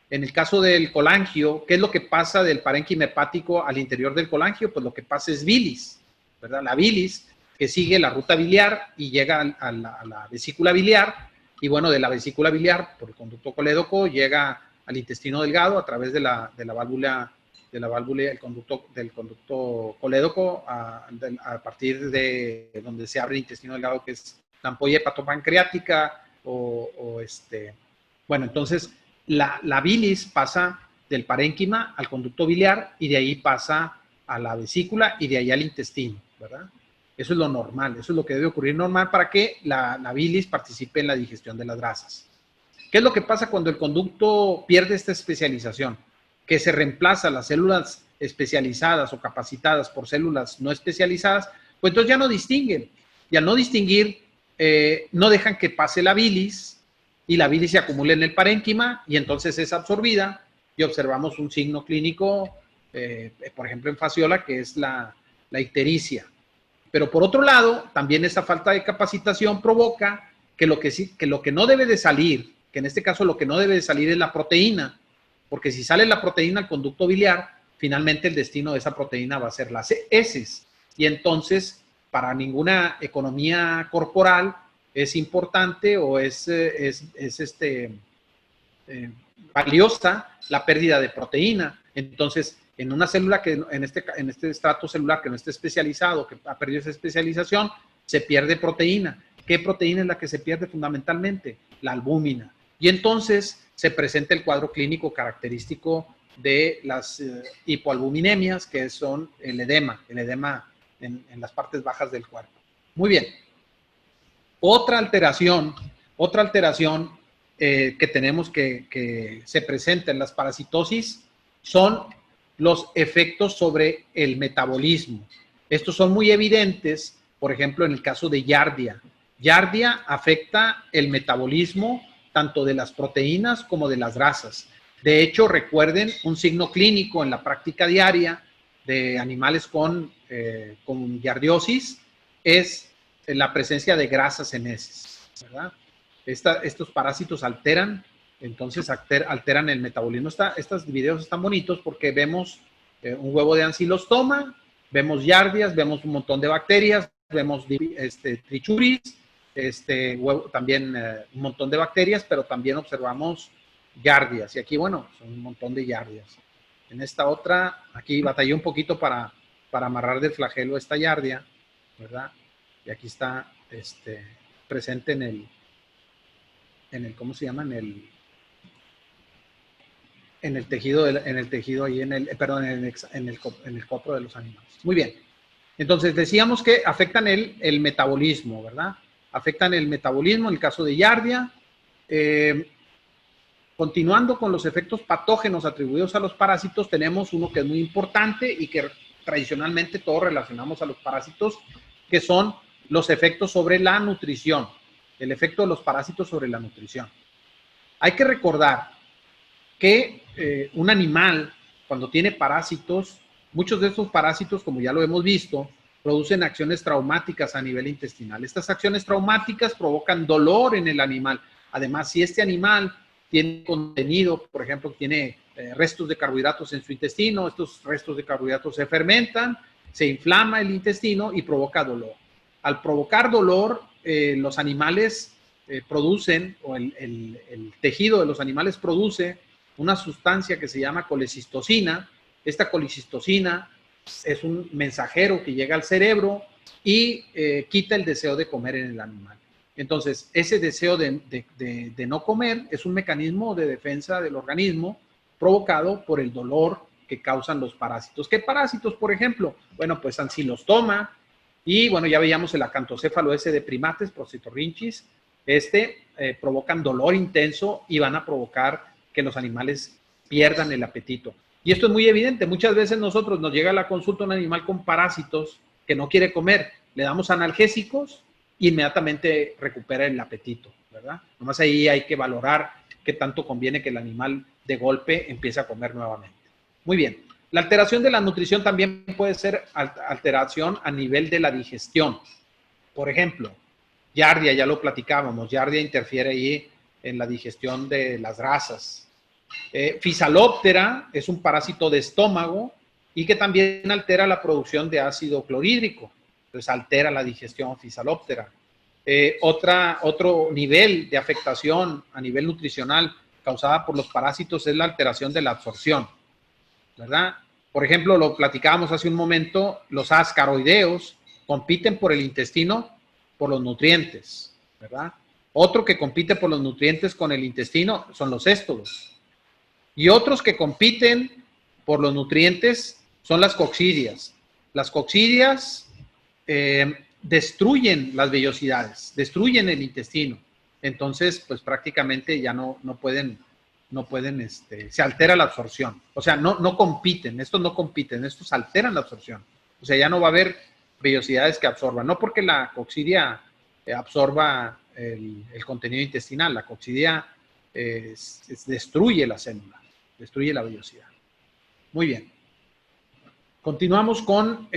En el caso del colangio, ¿qué es lo que pasa del parénquima hepático al interior del colangio? Pues lo que pasa es bilis, ¿verdad? La bilis que sigue la ruta biliar y llega a la vesícula biliar, y bueno, de la vesícula biliar por el conducto colédoco llega al intestino delgado a través de la válvula, el conducto colédoco a partir de donde se abre el intestino delgado, que es la ampolla hepatopancreática bueno, entonces la bilis pasa del parénquima al conducto biliar y de ahí pasa a la vesícula y de ahí al intestino, ¿verdad? Eso es lo normal, eso es lo que debe ocurrir normal para que la bilis participe en la digestión de las grasas. ¿Qué es lo que pasa cuando el conducto pierde esta especialización? Que se reemplaza las células especializadas o capacitadas por células no especializadas, pues entonces ya no distinguen. Y al no distinguir, no dejan que pase la bilis y la bilis se acumula en el parénquima y entonces es absorbida y observamos un signo clínico, por ejemplo en fasciola, que es la ictericia. Pero por otro lado, también esa falta de capacitación provoca que lo que no debe de salir, que en este caso lo que no debe de salir es la proteína, porque si sale la proteína al conducto biliar, finalmente el destino de esa proteína va a ser las heces. Y entonces, para ninguna economía corporal es importante o es valiosa la pérdida de proteína. Entonces, en una célula que en este estrato celular que no esté especializado, que ha perdido esa especialización, se pierde proteína. ¿Qué proteína es la que se pierde fundamentalmente? La albúmina. Y entonces se presenta el cuadro clínico característico de las hipoalbuminemias, que son el edema en las partes bajas del cuerpo. Muy bien. Otra alteración que tenemos que se presenta en las parasitosis son los efectos sobre el metabolismo. Estos son muy evidentes, por ejemplo, en el caso de Giardia. Giardia afecta el metabolismo tanto de las proteínas como de las grasas. De hecho, recuerden, un signo clínico en la práctica diaria de animales con giardiosis es la presencia de grasas en heces, ¿verdad? Estos parásitos alteran el metabolismo. Estos videos están bonitos porque vemos un huevo de ancilostoma, vemos giardias, vemos un montón de bacterias, vemos trichuris, también un montón de bacterias, pero también observamos giardias. Y aquí, bueno, son un montón de giardias. En esta otra, aquí batallé un poquito para amarrar del flagelo esta giardia, ¿verdad? Y aquí está presente en el, ¿cómo se llama? En el tejido ahí, en el copro de los animales. Muy bien. Entonces, decíamos que afectan el metabolismo, ¿verdad? Afectan el metabolismo en el caso de giardia. Continuando con los efectos patógenos atribuidos a los parásitos, tenemos uno que es muy importante y que tradicionalmente todos relacionamos a los parásitos, que son los efectos sobre la nutrición, el efecto de los parásitos sobre la nutrición. Hay que recordar que un animal, cuando tiene parásitos, muchos de estos parásitos, como ya lo hemos visto, producen acciones traumáticas a nivel intestinal. Estas acciones traumáticas provocan dolor en el animal. Además, si este animal tiene contenido, por ejemplo, tiene restos de carbohidratos en su intestino, estos restos de carbohidratos se fermentan, se inflama el intestino y provoca dolor. Al provocar dolor, los animales producen, o el tejido de los animales produce una sustancia que se llama colecistocina. Esta colecistocina es un mensajero que llega al cerebro y quita el deseo de comer en el animal. Entonces, ese deseo de no comer es un mecanismo de defensa del organismo provocado por el dolor que causan los parásitos. ¿Qué parásitos, por ejemplo? Bueno, pues ancilostoma y, bueno, ya veíamos el acantocéfalo ese de primates, Procitorrhynchus. Provocan dolor intenso y van a provocar que los animales pierdan el apetito. Y esto es muy evidente. Muchas veces nosotros nos llega a la consulta un animal con parásitos que no quiere comer. Le damos analgésicos, inmediatamente recupera el apetito, ¿verdad? Nomás ahí hay que valorar qué tanto conviene que el animal de golpe empiece a comer nuevamente. Muy bien. La alteración de la nutrición también puede ser alteración a nivel de la digestión. Por ejemplo, giardia, ya lo platicábamos, giardia interfiere ahí en la digestión de las grasas. Physaloptera es un parásito de estómago y que también altera la producción de ácido clorhídrico. Entonces altera la digestión Physaloptera. Otro nivel de afectación a nivel nutricional causada por los parásitos es la alteración de la absorción, ¿verdad? Por ejemplo, lo platicábamos hace un momento, los ascaroideos compiten por el intestino por los nutrientes, ¿verdad? Otro que compite por los nutrientes con el intestino son los éstodos. Y otros que compiten por los nutrientes son las coccidias. Las coccidias destruyen las vellosidades, destruyen el intestino. Entonces, pues prácticamente ya no pueden, se altera la absorción. O sea, no compiten, estos alteran la absorción. O sea, ya no va a haber vellosidades que absorban. No porque la coccidia absorba el contenido intestinal, la coccidia destruye la célula, destruye la vellosidad. Muy bien. Continuamos con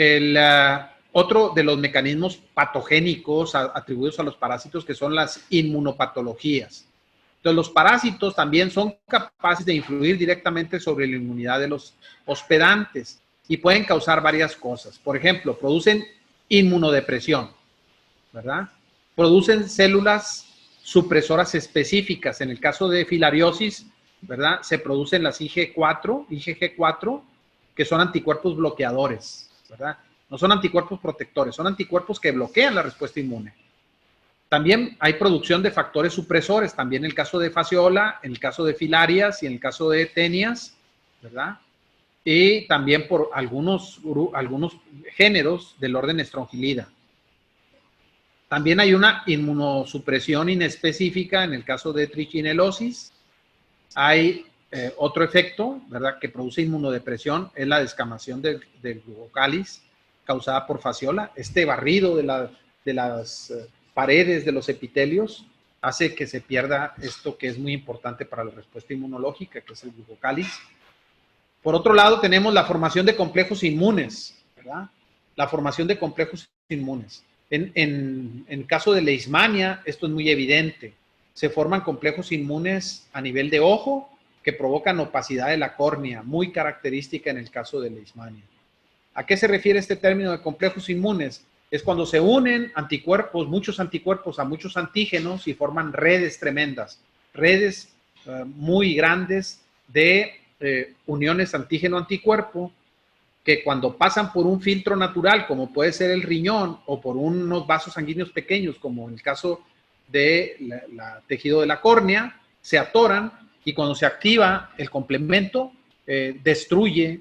otro de los mecanismos patogénicos atribuidos a los parásitos, que son las inmunopatologías. Entonces, los parásitos también son capaces de influir directamente sobre la inmunidad de los hospedantes y pueden causar varias cosas. Por ejemplo, producen inmunodepresión, ¿verdad? Producen células supresoras específicas. En el caso de filariosis, ¿verdad? Se producen las IgG4, que son anticuerpos bloqueadores, ¿verdad? No son anticuerpos protectores, son anticuerpos que bloquean la respuesta inmune. También hay producción de factores supresores, también en el caso de fasciola, en el caso de filarias y en el caso de tenias, ¿verdad? Y también por algunos géneros del orden Strongylida. También hay una inmunosupresión inespecífica en el caso de trichinelosis. Hay otro efecto, ¿verdad?, que produce inmunodepresión, es la descamación del glucocáliz causada por fasciola. Este barrido de las paredes de los epitelios hace que se pierda esto que es muy importante para la respuesta inmunológica, que es el glucocáliz. Por otro lado, tenemos la formación de complejos inmunes, ¿verdad? La formación de complejos inmunes. En caso de leishmania, esto es muy evidente. Se forman complejos inmunes a nivel de ojo que provocan opacidad de la córnea, muy característica en el caso de leishmania. ¿A qué se refiere este término de complejos inmunes? Es cuando se unen anticuerpos, muchos anticuerpos a muchos antígenos y forman redes tremendas, redes muy grandes de uniones antígeno-anticuerpo, que cuando pasan por un filtro natural, como puede ser el riñón, o por unos vasos sanguíneos pequeños, como en el caso de tejido de la córnea, se atoran y cuando se activa el complemento, destruye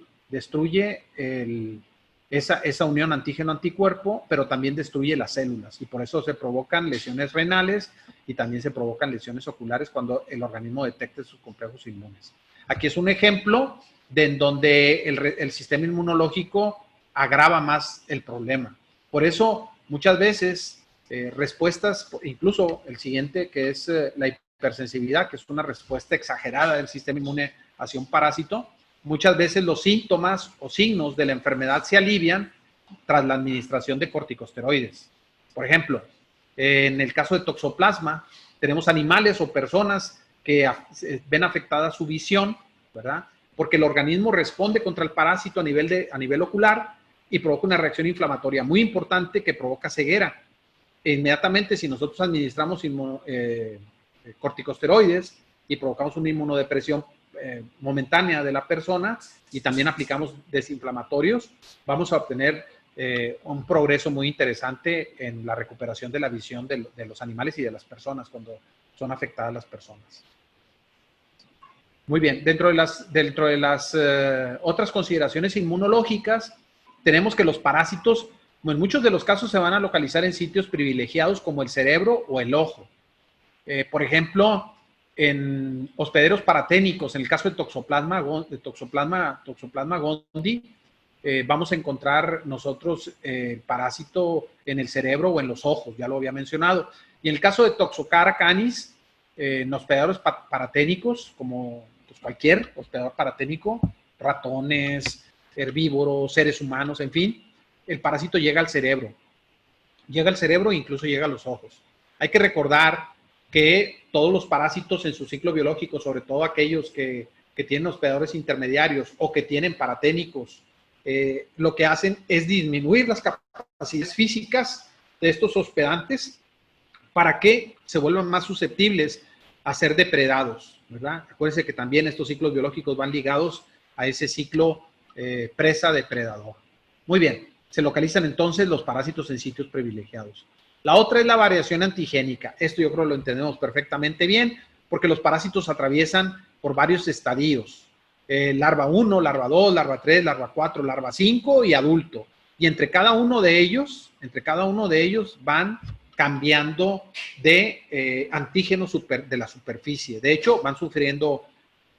esa unión antígeno-anticuerpo, pero también destruye las células y por eso se provocan lesiones renales y también se provocan lesiones oculares cuando el organismo detecte sus complejos inmunes. Aquí es un ejemplo de en donde el sistema inmunológico agrava más el problema. Por eso, muchas veces, respuestas, incluso el siguiente, que es la hipersensibilidad, que es una respuesta exagerada del sistema inmune hacia un parásito, muchas veces los síntomas o signos de la enfermedad se alivian tras la administración de corticosteroides. Por ejemplo, en el caso de toxoplasma, tenemos animales o personas que ven afectada su visión, ¿verdad? Porque el organismo responde contra el parásito a nivel ocular y provoca una reacción inflamatoria muy importante que provoca ceguera. E inmediatamente, si nosotros administramos corticosteroides y provocamos una inmunodepresión momentánea de la persona y también aplicamos desinflamatorios, vamos a obtener un progreso muy interesante en la recuperación de la visión de los animales y de las personas cuando son afectadas las personas. Muy bien, dentro de las otras consideraciones inmunológicas, tenemos que los parásitos, en muchos de los casos, se van a localizar en sitios privilegiados como el cerebro o el ojo. Por ejemplo, en hospederos paraténicos, en el caso de Toxoplasma gondii, vamos a encontrar nosotros parásito en el cerebro o en los ojos, ya lo había mencionado. Y en el caso de Toxocara canis, en hospederos paraténicos, como pues, cualquier hospedador paraténico, ratones, herbívoros, seres humanos, en fin, el parásito llega al cerebro. Llega al cerebro e incluso llega a los ojos. Hay que recordar que todos los parásitos en su ciclo biológico, sobre todo aquellos que tienen hospedadores intermediarios o que tienen paraténicos, lo que hacen es disminuir las capacidades físicas de estos hospedantes para que se vuelvan más susceptibles a ser depredados, ¿verdad? Acuérdense que también estos ciclos biológicos van ligados a ese ciclo presa-depredador. Muy bien, se localizan entonces los parásitos en sitios privilegiados. La otra es la variación antigénica. Esto yo creo que lo entendemos perfectamente bien, porque los parásitos atraviesan por varios estadios. Larva 1, larva 2, larva 3, larva 4, larva 5 y adulto. Y entre cada uno de ellos van cambiando de antígeno de la superficie. De hecho, van sufriendo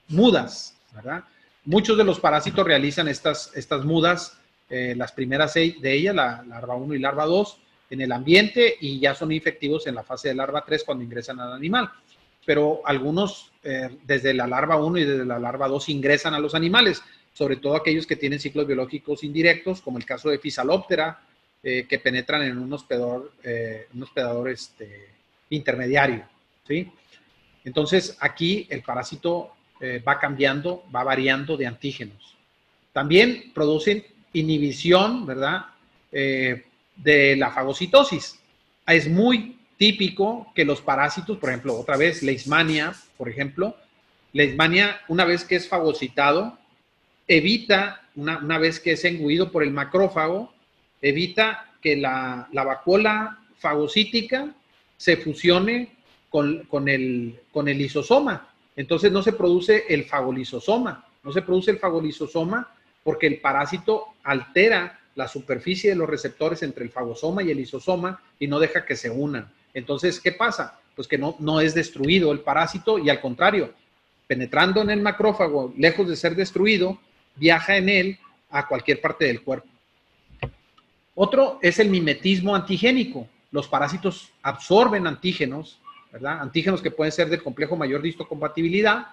mudas, ¿verdad? Muchos de los parásitos realizan estas mudas, las primeras 6 de ellas, la larva 1 y larva 2, en el ambiente y ya son infectivos en la fase de larva 3 cuando ingresan al animal. Pero algunos desde la larva 1 y desde la larva 2 ingresan a los animales, sobre todo aquellos que tienen ciclos biológicos indirectos, como el caso de Physaloptera, que penetran en un hospedador intermediario, ¿sí? Entonces, aquí el parásito va cambiando, va variando de antígenos. También producen inhibición, ¿verdad?, de la fagocitosis. Es muy típico que los parásitos, por ejemplo, otra vez, Leishmania, por ejemplo, Leishmania, una vez que es fagocitado, evita, una vez que es engullido por el macrófago, evita que la vacuola fagocítica se fusione con el lisosoma. Entonces no se produce el fagolisosoma. No se produce el fagolisosoma porque el parásito altera la superficie de los receptores entre el fagosoma y el lisosoma y no deja que se unan. Entonces, ¿qué pasa? Pues que no es destruido el parásito y al contrario, penetrando en el macrófago, lejos de ser destruido, viaja en él a cualquier parte del cuerpo. Otro es el mimetismo antigénico. Los parásitos absorben antígenos, ¿verdad? Antígenos que pueden ser del complejo mayor de histocompatibilidad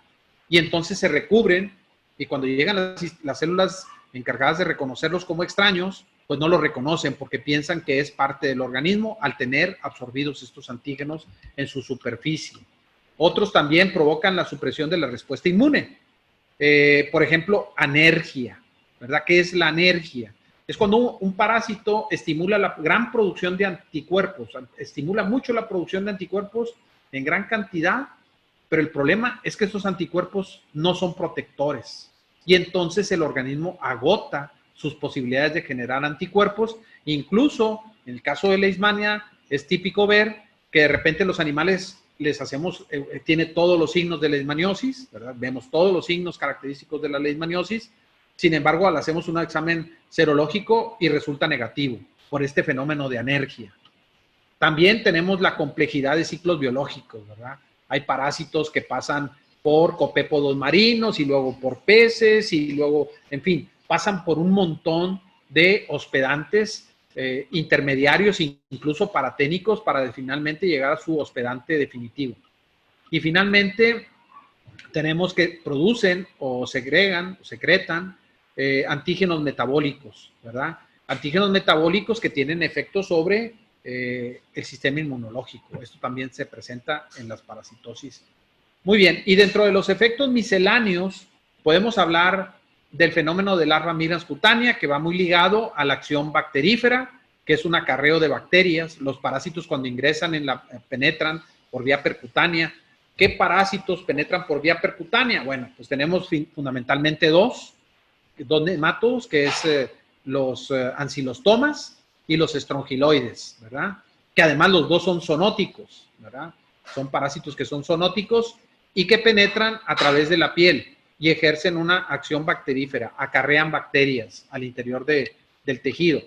y entonces se recubren y cuando llegan las células encargadas de reconocerlos como extraños, pues no los reconocen porque piensan que es parte del organismo al tener absorbidos estos antígenos en su superficie. Otros también provocan la supresión de la respuesta inmune. Por ejemplo, anergia, ¿verdad? ¿Qué es la anergia? Es cuando un parásito estimula la gran producción de anticuerpos, estimula mucho la producción de anticuerpos en gran cantidad, pero el problema es que estos anticuerpos no son protectores y entonces el organismo agota sus posibilidades de generar anticuerpos. Incluso en el caso de Leishmania es típico ver que de repente los animales les hacemos, tiene todos los signos de leishmaniosis, ¿verdad? Vemos todos los signos característicos de la leishmaniosis. Sin embargo, hacemos un examen serológico y resulta negativo por este fenómeno de anergia. También tenemos la complejidad de ciclos biológicos, ¿verdad? Hay parásitos que pasan por copépodos marinos y luego por peces y luego, en fin, pasan por un montón de hospedantes intermediarios, incluso paraténicos, para finalmente llegar a su hospedante definitivo. Y finalmente tenemos que producen o segregan o secretan antígenos metabólicos, ¿verdad? Antígenos metabólicos que tienen efectos sobre el sistema inmunológico. Esto también se presenta en las parasitosis. Muy bien, y dentro de los efectos misceláneos podemos hablar del fenómeno de larva migrans cutánea, que va muy ligado a la acción bacterífera, que es un acarreo de bacterias. Los parásitos cuando ingresan penetran por vía percutánea. ¿Qué parásitos penetran por vía percutánea? Bueno, pues tenemos fundamentalmente dos nematodos, que es los ancilostomas y los estrongiloides, ¿verdad? Que además los dos son zoonóticos, ¿verdad? Son parásitos que son zoonóticos y que penetran a través de la piel y ejercen una acción bacterífera, acarrean bacterias al interior del tejido.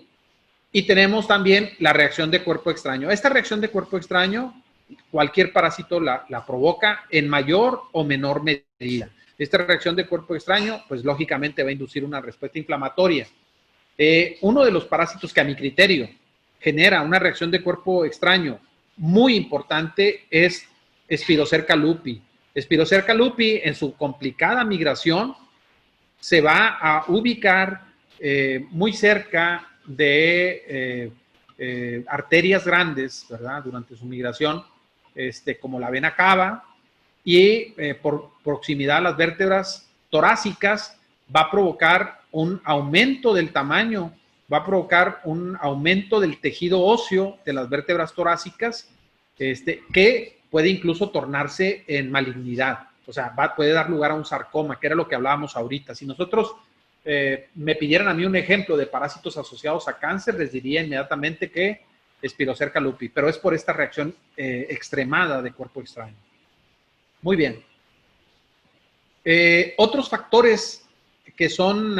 Y tenemos también la reacción de cuerpo extraño. Esta reacción de cuerpo extraño, cualquier parásito la provoca en mayor o menor medida. Esta reacción de cuerpo extraño, pues lógicamente va a inducir una respuesta inflamatoria. Uno de los parásitos que a mi criterio genera una reacción de cuerpo extraño muy importante es Spirocerca lupi. Spirocerca lupi, en su complicada migración, se va a ubicar muy cerca de arterias grandes, ¿verdad? Durante su migración, como la vena cava, y por proximidad a las vértebras torácicas va a provocar un aumento del tamaño, va a provocar un aumento del tejido óseo de las vértebras torácicas, que puede incluso tornarse en malignidad. O sea, puede dar lugar a un sarcoma, que era lo que hablábamos ahorita. Si nosotros me pidieran a mí un ejemplo de parásitos asociados a cáncer, les diría inmediatamente que Spirocerca lupi, pero es por esta reacción extremada de cuerpo extraño. Muy bien. Otros factores que son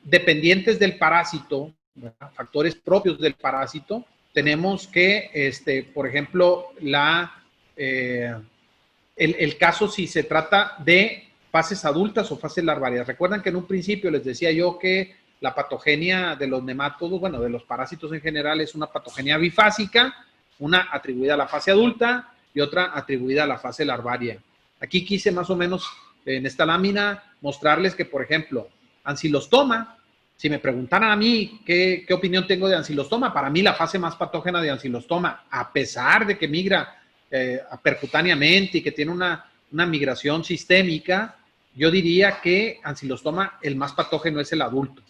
dependientes del parásito, ¿verdad? Factores propios del parásito, tenemos que, por ejemplo, el caso si se trata de fases adultas o fases larvarias. Recuerdan que en un principio les decía yo que la patogenia de los nemátodos, bueno, de los parásitos en general, es una patogenia bifásica, una atribuida a la fase adulta y otra atribuida a la fase larvaria. Aquí quise más o menos en esta lámina mostrarles que, por ejemplo, ancilostoma, si me preguntaran a mí qué opinión tengo de ancilostoma, para mí la fase más patógena de ancilostoma, a pesar de que migra percutáneamente y que tiene una migración sistémica, yo diría que ancilostoma el más patógeno es el adulto.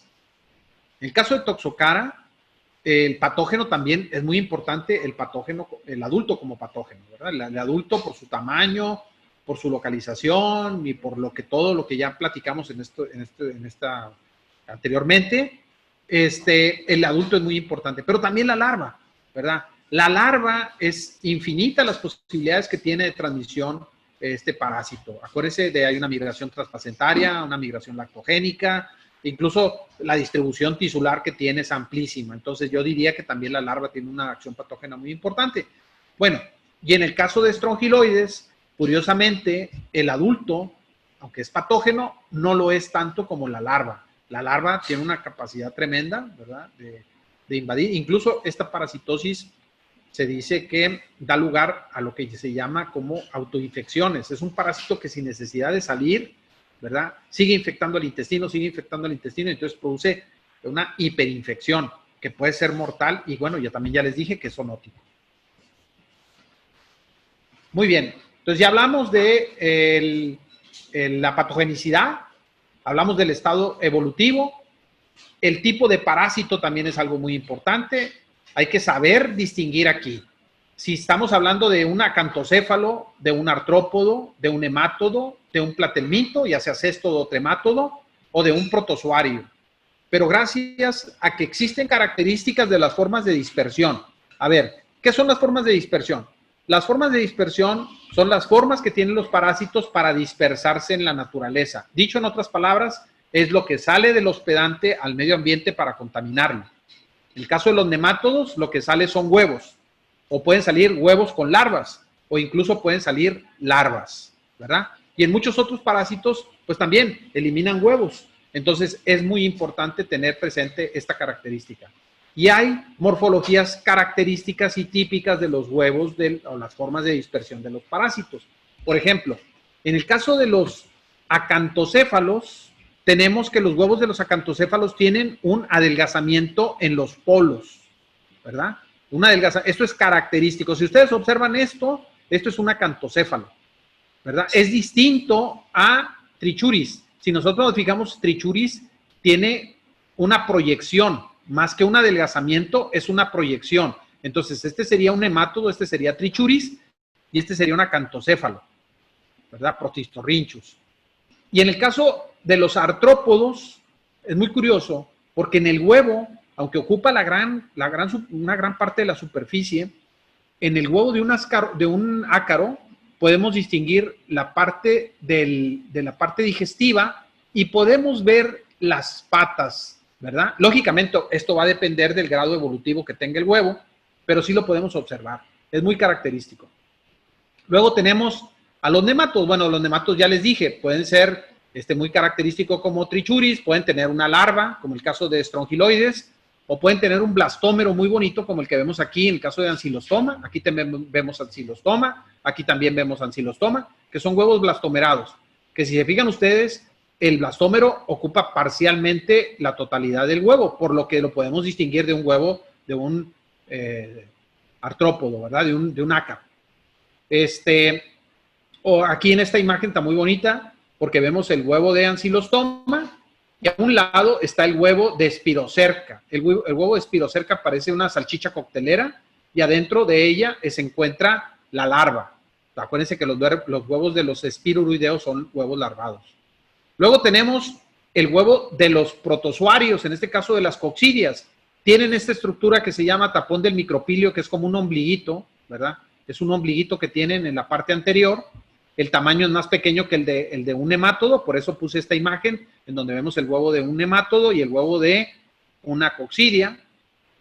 En el caso de Toxocara, el patógeno también es muy importante, el adulto como patógeno, ¿verdad? El adulto por su tamaño, por su localización y por todo lo que ya platicamos en esta anteriormente, el adulto es muy importante, pero también la larva, ¿verdad? La larva es infinita las posibilidades que tiene de transmisión este parásito. Acuérdense hay una migración transplacentaria, una migración lactogénica, Incluso la distribución tisular que tiene es amplísima. Entonces yo diría que también la larva tiene una acción patógena muy importante. Bueno, y en el caso de estrongiloides, curiosamente, el adulto, aunque es patógeno, no lo es tanto como la larva. La larva tiene una capacidad tremenda, ¿verdad?, de invadir. Incluso esta parasitosis se dice que da lugar a lo que se llama como autoinfecciones. Es un parásito que sin necesidad de salir, ¿verdad?, sigue infectando el intestino, y entonces produce una hiperinfección que puede ser mortal y bueno, ya les dije que es zoonótico. Muy bien, entonces ya hablamos de la patogenicidad, hablamos del estado evolutivo, el tipo de parásito también es algo muy importante. Hay que saber distinguir aquí si estamos hablando de un acantocéfalo, de un artrópodo, de un hemátodo, de un platelmito, ya sea céstodo o tremátodo, o de un protozoario. Pero gracias a que existen características de las formas de dispersión. A ver, ¿qué son las formas de dispersión? Las formas de dispersión son las formas que tienen los parásitos para dispersarse en la naturaleza. Dicho en otras palabras, es lo que sale del hospedante al medio ambiente para contaminarlo. En el caso de los nemátodos, lo que sale son huevos, o pueden salir huevos con larvas, o incluso pueden salir larvas, ¿verdad? Y en muchos otros parásitos, pues también eliminan huevos. Entonces, es muy importante tener presente esta característica. Y hay morfologías características y típicas de los huevos o las formas de dispersión de los parásitos. Por ejemplo, en el caso de los acantocéfalos, tenemos que los huevos de los acantocéfalos tienen un adelgazamiento en los polos, ¿verdad? Esto es característico. Si ustedes observan esto es un acantocéfalo, ¿verdad? Es distinto a Trichuris. Si nosotros nos fijamos, Trichuris tiene una proyección, más que un adelgazamiento, es una proyección. Entonces, este sería un hemátodo, este sería Trichuris, y este sería un acantocéfalo, ¿verdad? Protistorrhynchus. Y en el caso de los artrópodos, es muy curioso, porque en el huevo, aunque ocupa una gran parte de la superficie, en el huevo de un ácaro podemos distinguir la parte de la parte digestiva y podemos ver las patas, ¿verdad? Lógicamente, esto va a depender del grado evolutivo que tenga el huevo, pero sí lo podemos observar. Es muy característico. Luego tenemos a los nematos. Bueno, los nematos ya les dije, pueden ser muy característicos como Trichuris, pueden tener una larva, como el caso de estrongiloides, o pueden tener un blastómero muy bonito, como el que vemos aquí en el caso de ancilostoma. Aquí también vemos ancilostoma, aquí también vemos ancilostoma, que son huevos blastomerados, que si se fijan ustedes, el blastómero ocupa parcialmente la totalidad del huevo, por lo que lo podemos distinguir de un huevo, de un artrópodo, ¿verdad? De un ácaro. O aquí en esta imagen está muy bonita, porque vemos el huevo de ancilostoma, y a un lado está el huevo de Spirocerca. El huevo de Spirocerca parece una salchicha coctelera, y adentro de ella se encuentra la larva. Acuérdense que los huevos de los espiruroideos son huevos larvados. Luego tenemos el huevo de los protozoarios, en este caso de las coccidias. Tienen esta estructura que se llama tapón del micropilio, que es como un ombliguito, ¿verdad? Es un ombliguito que tienen en la parte anterior. El tamaño es más pequeño que el de un nemátodo, por eso puse esta imagen en donde vemos el huevo de un nemátodo y el huevo de una coccidia.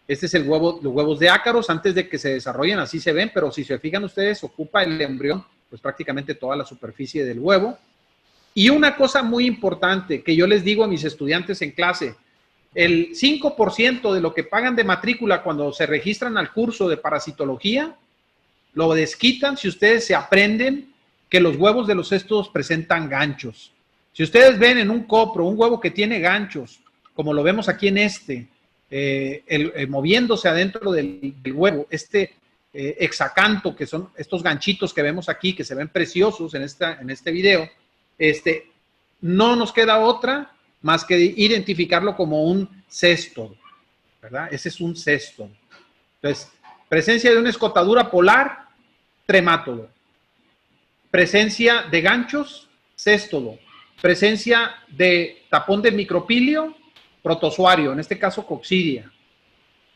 Este es los huevos de ácaros, antes de que se desarrollen así se ven, pero si se fijan ustedes, ocupa el embrión pues prácticamente toda la superficie del huevo. Y una cosa muy importante que yo les digo a mis estudiantes en clase, el 5% de lo que pagan de matrícula cuando se registran al curso de parasitología, lo desquitan si ustedes se aprenden que los huevos de los cestos presentan ganchos. Si ustedes ven en un copro un huevo que tiene ganchos, como lo vemos aquí en moviéndose adentro del huevo, hexacanto, que son estos ganchitos que vemos aquí, que se ven preciosos en este video, no nos queda otra más que identificarlo como un cesto, ¿verdad? Ese es un cesto. Entonces, presencia de una escotadura polar, tremátodo. Presencia de ganchos, céstodo. Presencia de tapón de micropilio, protozoario, en este caso coccidia.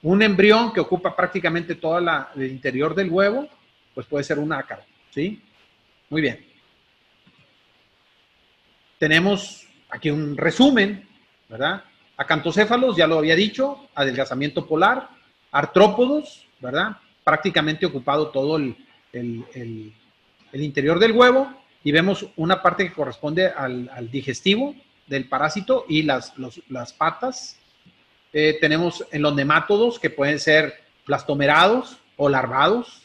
Un embrión que ocupa prácticamente todo el interior del huevo, pues puede ser un ácaro, ¿sí? Muy bien. Tenemos aquí un resumen, ¿verdad? Acantocéfalos, ya lo había dicho, adelgazamiento polar, artrópodos, ¿verdad? Prácticamente ocupado todo el interior del huevo, y vemos una parte que corresponde al digestivo del parásito y las patas. Tenemos en los nemátodos, que pueden ser plastomerados o larvados.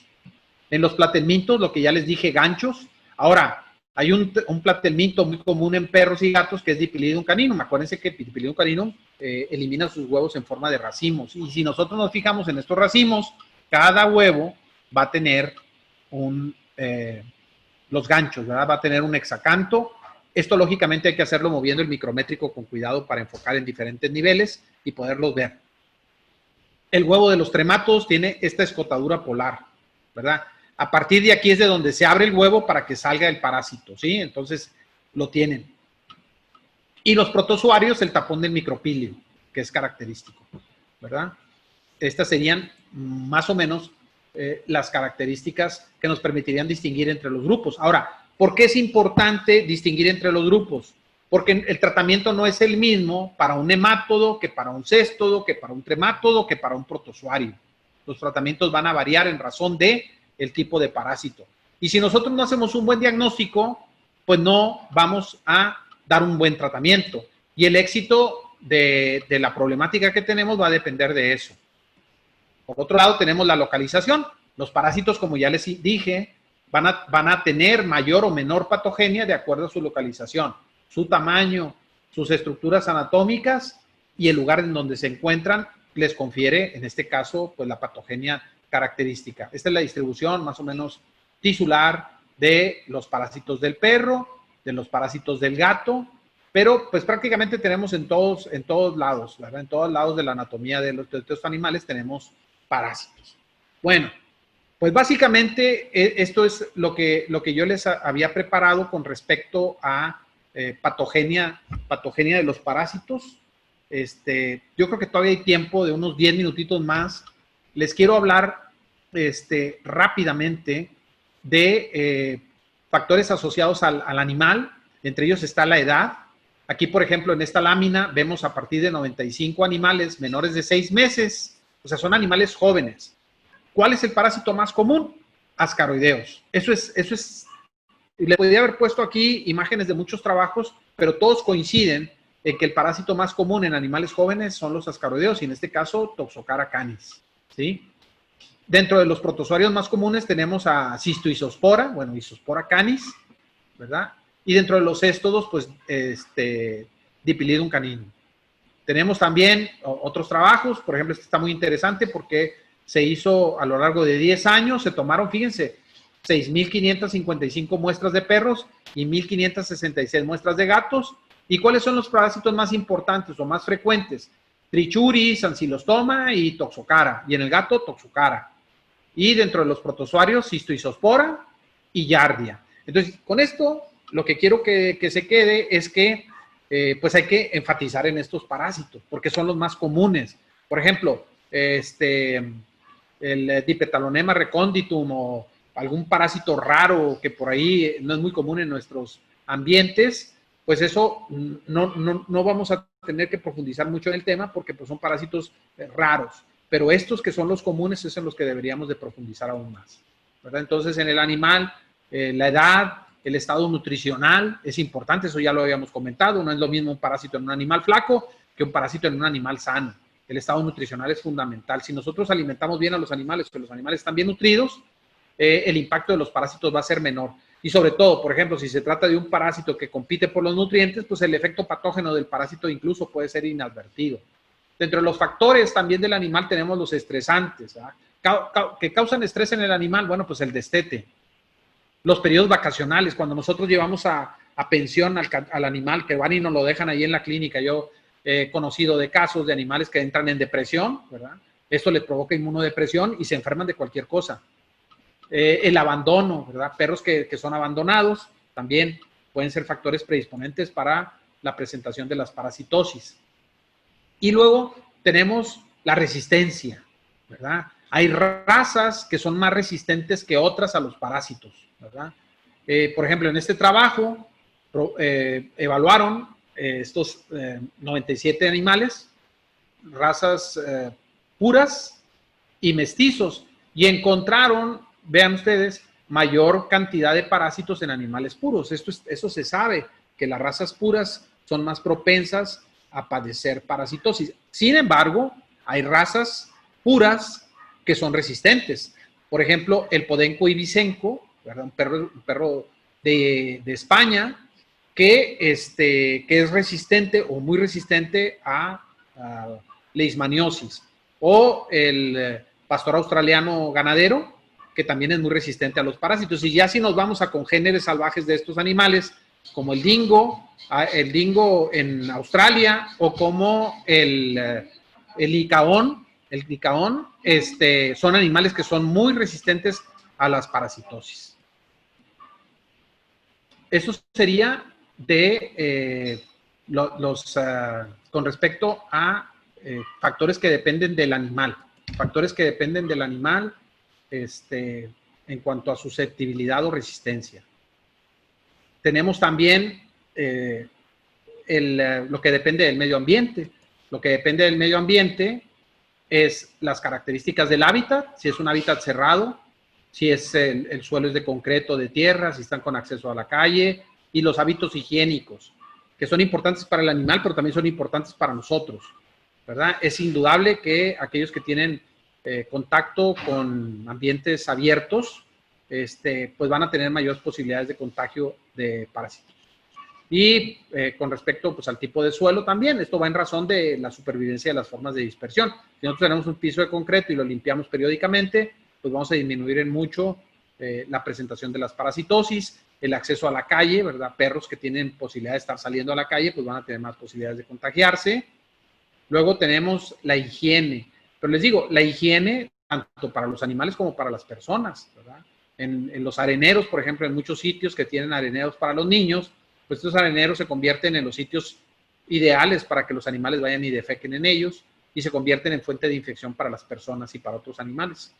En los platelmintos, lo que ya les dije, ganchos. Ahora, hay un platelminto muy común en perros y gatos que es Dipilidum caninum. Acuérdense que Dipilidum caninum elimina sus huevos en forma de racimos. Y si nosotros nos fijamos en estos racimos, cada huevo va a tener los ganchos, ¿verdad? Va a tener un hexacanto. Esto lógicamente hay que hacerlo moviendo el micrométrico con cuidado para enfocar en diferentes niveles y poderlos ver. El huevo de los tremátodos tiene esta escotadura polar, ¿verdad? A partir de aquí es de donde se abre el huevo para que salga el parásito, ¿sí? Entonces lo tienen. Y los protozoarios, el tapón del micropilio, que es característico, ¿verdad? Estas serían más o menos las características que nos permitirían distinguir entre los grupos. Ahora, ¿por qué es importante distinguir entre los grupos? Porque el tratamiento no es el mismo para un nemátodo que para un céstodo, que para un tremátodo, que para un protozoario. Los tratamientos van a variar en razón de el tipo de parásito. Y si nosotros no hacemos un buen diagnóstico, pues no vamos a dar un buen tratamiento. Y el éxito de la problemática que tenemos va a depender de eso. Por otro lado, tenemos la localización. Los parásitos, como ya les dije, van a tener mayor o menor patogenia de acuerdo a su localización, su tamaño, sus estructuras anatómicas y el lugar en donde se encuentran les confiere, en este caso, pues la patogenia característica. Esta es la distribución más o menos tisular de los parásitos del perro, de los parásitos del gato, pero pues prácticamente tenemos en todos lados, ¿verdad? En todos lados de la anatomía de estos animales tenemos parásitos. Bueno, pues básicamente esto es lo que yo les había preparado con respecto a patogenia de los parásitos. Yo creo que todavía hay tiempo de unos 10 minutitos más. Les quiero hablar rápidamente de factores asociados al animal. Entre ellos está la edad. Aquí, por ejemplo, en esta lámina vemos a partir de 95 animales menores de 6 meses. O sea, son animales jóvenes. ¿Cuál es el parásito más común? Ascaroideos. Eso es. Le podría haber puesto aquí imágenes de muchos trabajos, pero todos coinciden en que el parásito más común en animales jóvenes son los ascaroideos, y en este caso, Toxocara canis, ¿sí? Dentro de los protozoarios más comunes tenemos a Cystoisospora, bueno, Isospora canis, ¿verdad? Y dentro de los céstodos, pues, Dipilidum caninum. Tenemos también otros trabajos, por ejemplo, este está muy interesante porque se hizo a lo largo de 10 años, se tomaron, fíjense, 6.555 muestras de perros y 1.566 muestras de gatos. ¿Y cuáles son los parásitos más importantes o más frecuentes? Trichuris, Ancylostoma y Toxocara. Y en el gato, Toxocara. Y dentro de los protozoarios, Cystoisospora y Giardia. Entonces, con esto, lo que quiero que se quede es que pues hay que enfatizar en estos parásitos, porque son los más comunes. Por ejemplo, el Dipetalonema reconditum o algún parásito raro que por ahí no es muy común en nuestros ambientes, pues eso no vamos a tener que profundizar mucho en el tema porque pues son parásitos raros, pero estos que son los comunes es en los que deberíamos de profundizar aún más, ¿verdad? Entonces, en el animal, la edad, el estado nutricional es importante, eso ya lo habíamos comentado, no es lo mismo un parásito en un animal flaco que un parásito en un animal sano. El estado nutricional es fundamental. Si nosotros alimentamos bien a los animales, que los animales están bien nutridos, el impacto de los parásitos va a ser menor. Y sobre todo, por ejemplo, si se trata de un parásito que compite por los nutrientes, pues el efecto patógeno del parásito incluso puede ser inadvertido. Dentro de los factores también del animal tenemos los estresantes, ¿verdad? ¿Qué causan estrés en el animal? Bueno, pues el destete. Los periodos vacacionales, cuando nosotros llevamos a pensión al animal, que van y nos lo dejan ahí en la clínica. Yo he conocido de casos de animales que entran en depresión, ¿verdad? Esto les provoca inmunodepresión y se enferman de cualquier cosa. El abandono, ¿verdad? Perros que son abandonados también pueden ser factores predisponentes para la presentación de las parasitosis. Y luego tenemos la resistencia, ¿verdad? Hay razas que son más resistentes que otras a los parásitos, ¿verdad? Por ejemplo, en este trabajo evaluaron estos 97 animales, razas puras y mestizos, y encontraron, vean ustedes, mayor cantidad de parásitos en animales puros. Eso se sabe, que las razas puras son más propensas a padecer parasitosis. Sin embargo, hay razas puras que son resistentes. Por ejemplo, el Podenco ibicenco, ¿verdad? Un perro de España, que es resistente o muy resistente a leishmaniosis. O el pastor australiano ganadero, que también es muy resistente a los parásitos. Y ya si nos vamos a congéneres salvajes de estos animales, como el dingo en Australia, o como el licaón, son animales que son muy resistentes a las parasitosis. Eso sería de con respecto a factores que dependen del animal. Factores que dependen del animal en cuanto a susceptibilidad o resistencia. Tenemos también lo que depende del medio ambiente. Lo que depende del medio ambiente es las características del hábitat, si es un hábitat cerrado, si es el suelo es de concreto, de tierra, si están con acceso a la calle, y los hábitos higiénicos, que son importantes para el animal, pero también son importantes para nosotros, ¿verdad? Es indudable que aquellos que tienen contacto con ambientes abiertos, pues van a tener mayores posibilidades de contagio de parásitos. Y con respecto pues, al tipo de suelo también, esto va en razón de la supervivencia de las formas de dispersión. Si nosotros tenemos un piso de concreto y lo limpiamos periódicamente, pues vamos a disminuir en mucho la presentación de las parasitosis, el acceso a la calle, ¿verdad? Perros que tienen posibilidad de estar saliendo a la calle, pues van a tener más posibilidades de contagiarse. Luego tenemos la higiene. Pero les digo, la higiene tanto para los animales como para las personas, ¿verdad? En los areneros, por ejemplo, en muchos sitios que tienen areneros para los niños, pues estos areneros se convierten en los sitios ideales para que los animales vayan y defequen en ellos y se convierten en fuente de infección para las personas y para otros animales.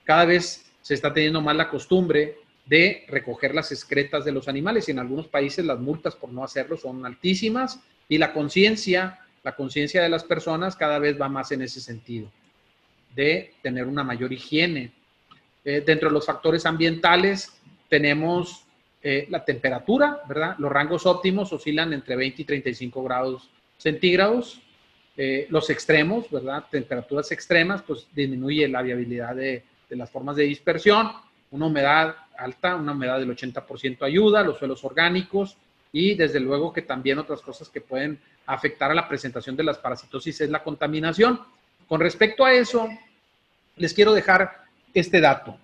Cada vez se está teniendo más la costumbre de recoger las excretas de los animales y en algunos países las multas por no hacerlo son altísimas y la conciencia de las personas cada vez va más en ese sentido, de tener una mayor higiene. Dentro de los factores ambientales tenemos la temperatura, ¿verdad? Los rangos óptimos oscilan entre 20 y 35 grados centígrados. Los extremos, ¿verdad? Temperaturas extremas, pues disminuye la viabilidad de las formas de dispersión. Una humedad alta, una humedad del 80% ayuda, los suelos orgánicos y desde luego que también otras cosas que pueden afectar a la presentación de las parasitosis es la contaminación. Con respecto a eso, les quiero dejar este dato.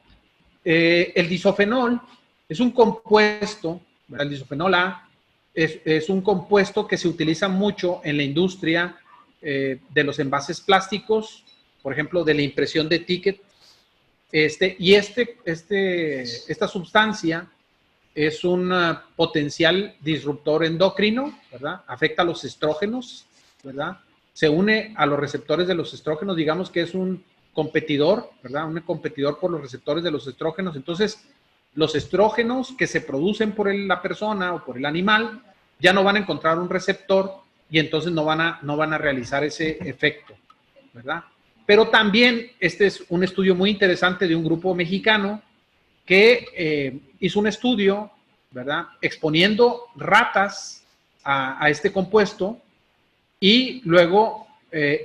El disofenol es un compuesto, el disofenol A es un compuesto que se utiliza mucho en la industria de los envases plásticos, por ejemplo, de la impresión de tickets. Esta sustancia es un potencial disruptor endocrino, ¿verdad? Afecta a los estrógenos, ¿verdad? Se une a los receptores de los estrógenos, digamos que es un competidor, ¿verdad? Un competidor por los receptores de los estrógenos. Entonces, los estrógenos que se producen por la persona o por el animal ya no van a encontrar un receptor y entonces no van a realizar ese efecto, ¿verdad? Pero también este es un estudio muy interesante de un grupo mexicano que hizo un estudio, ¿verdad? Exponiendo ratas a este compuesto y luego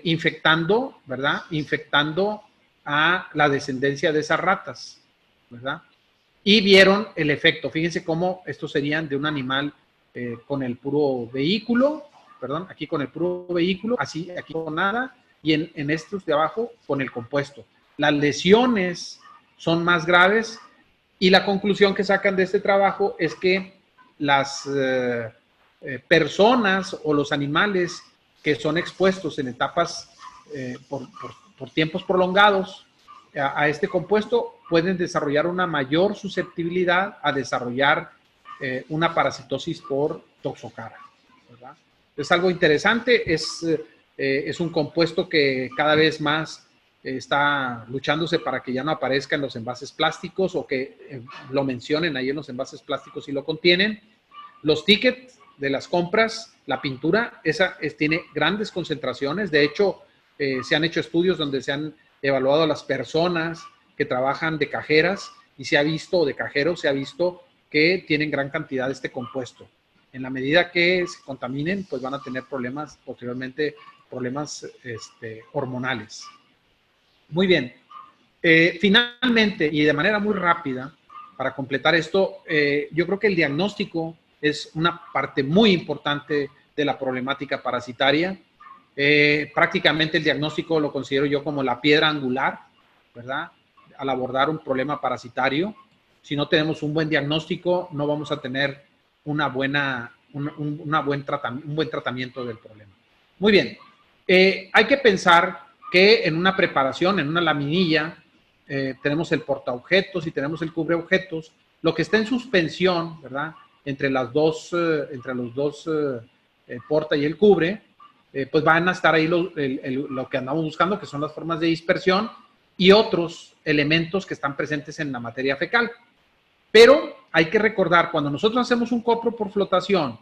infectando, ¿verdad? Infectando a la descendencia de esas ratas, ¿verdad? Y vieron el efecto. Fíjense cómo estos serían de un animal con el puro vehículo, perdón, aquí con el puro vehículo, así, aquí con nada, y en estos de abajo con el compuesto. Las lesiones son más graves y la conclusión que sacan de este trabajo es que las personas o los animales que son expuestos en etapas por tiempos prolongados a este compuesto pueden desarrollar una mayor susceptibilidad a desarrollar una parasitosis por toxocara, ¿verdad? Es algo interesante, es un compuesto que cada vez más está luchándose para que ya no aparezca en los envases plásticos o que lo mencionen ahí en los envases plásticos si lo contienen. Los tickets, las compras, la pintura, tiene grandes concentraciones. De hecho, se han hecho estudios donde se han evaluado a las personas que trabajan de cajeras y se ha visto, o de cajeros, se ha visto que tienen gran cantidad de este compuesto. En la medida que se contaminen, pues van a tener problemas, posteriormente, problemas hormonales. Muy bien. Finalmente, y de manera muy rápida, para completar esto, yo creo que el diagnóstico es una parte muy importante de la problemática parasitaria. Prácticamente el diagnóstico lo considero yo como la piedra angular, ¿verdad? Al abordar un problema parasitario. Si no tenemos un buen diagnóstico, no vamos a tener un buen tratamiento del problema. Muy bien. Hay que pensar que en una preparación, en una laminilla, tenemos el portaobjetos y tenemos el cubreobjetos. Lo que está en suspensión, ¿verdad? Entre los dos porta y el cubre, pues van a estar ahí lo que andamos buscando, que son las formas de dispersión y otros elementos que están presentes en la materia fecal. Pero hay que recordar, cuando nosotros hacemos un copro por flotación,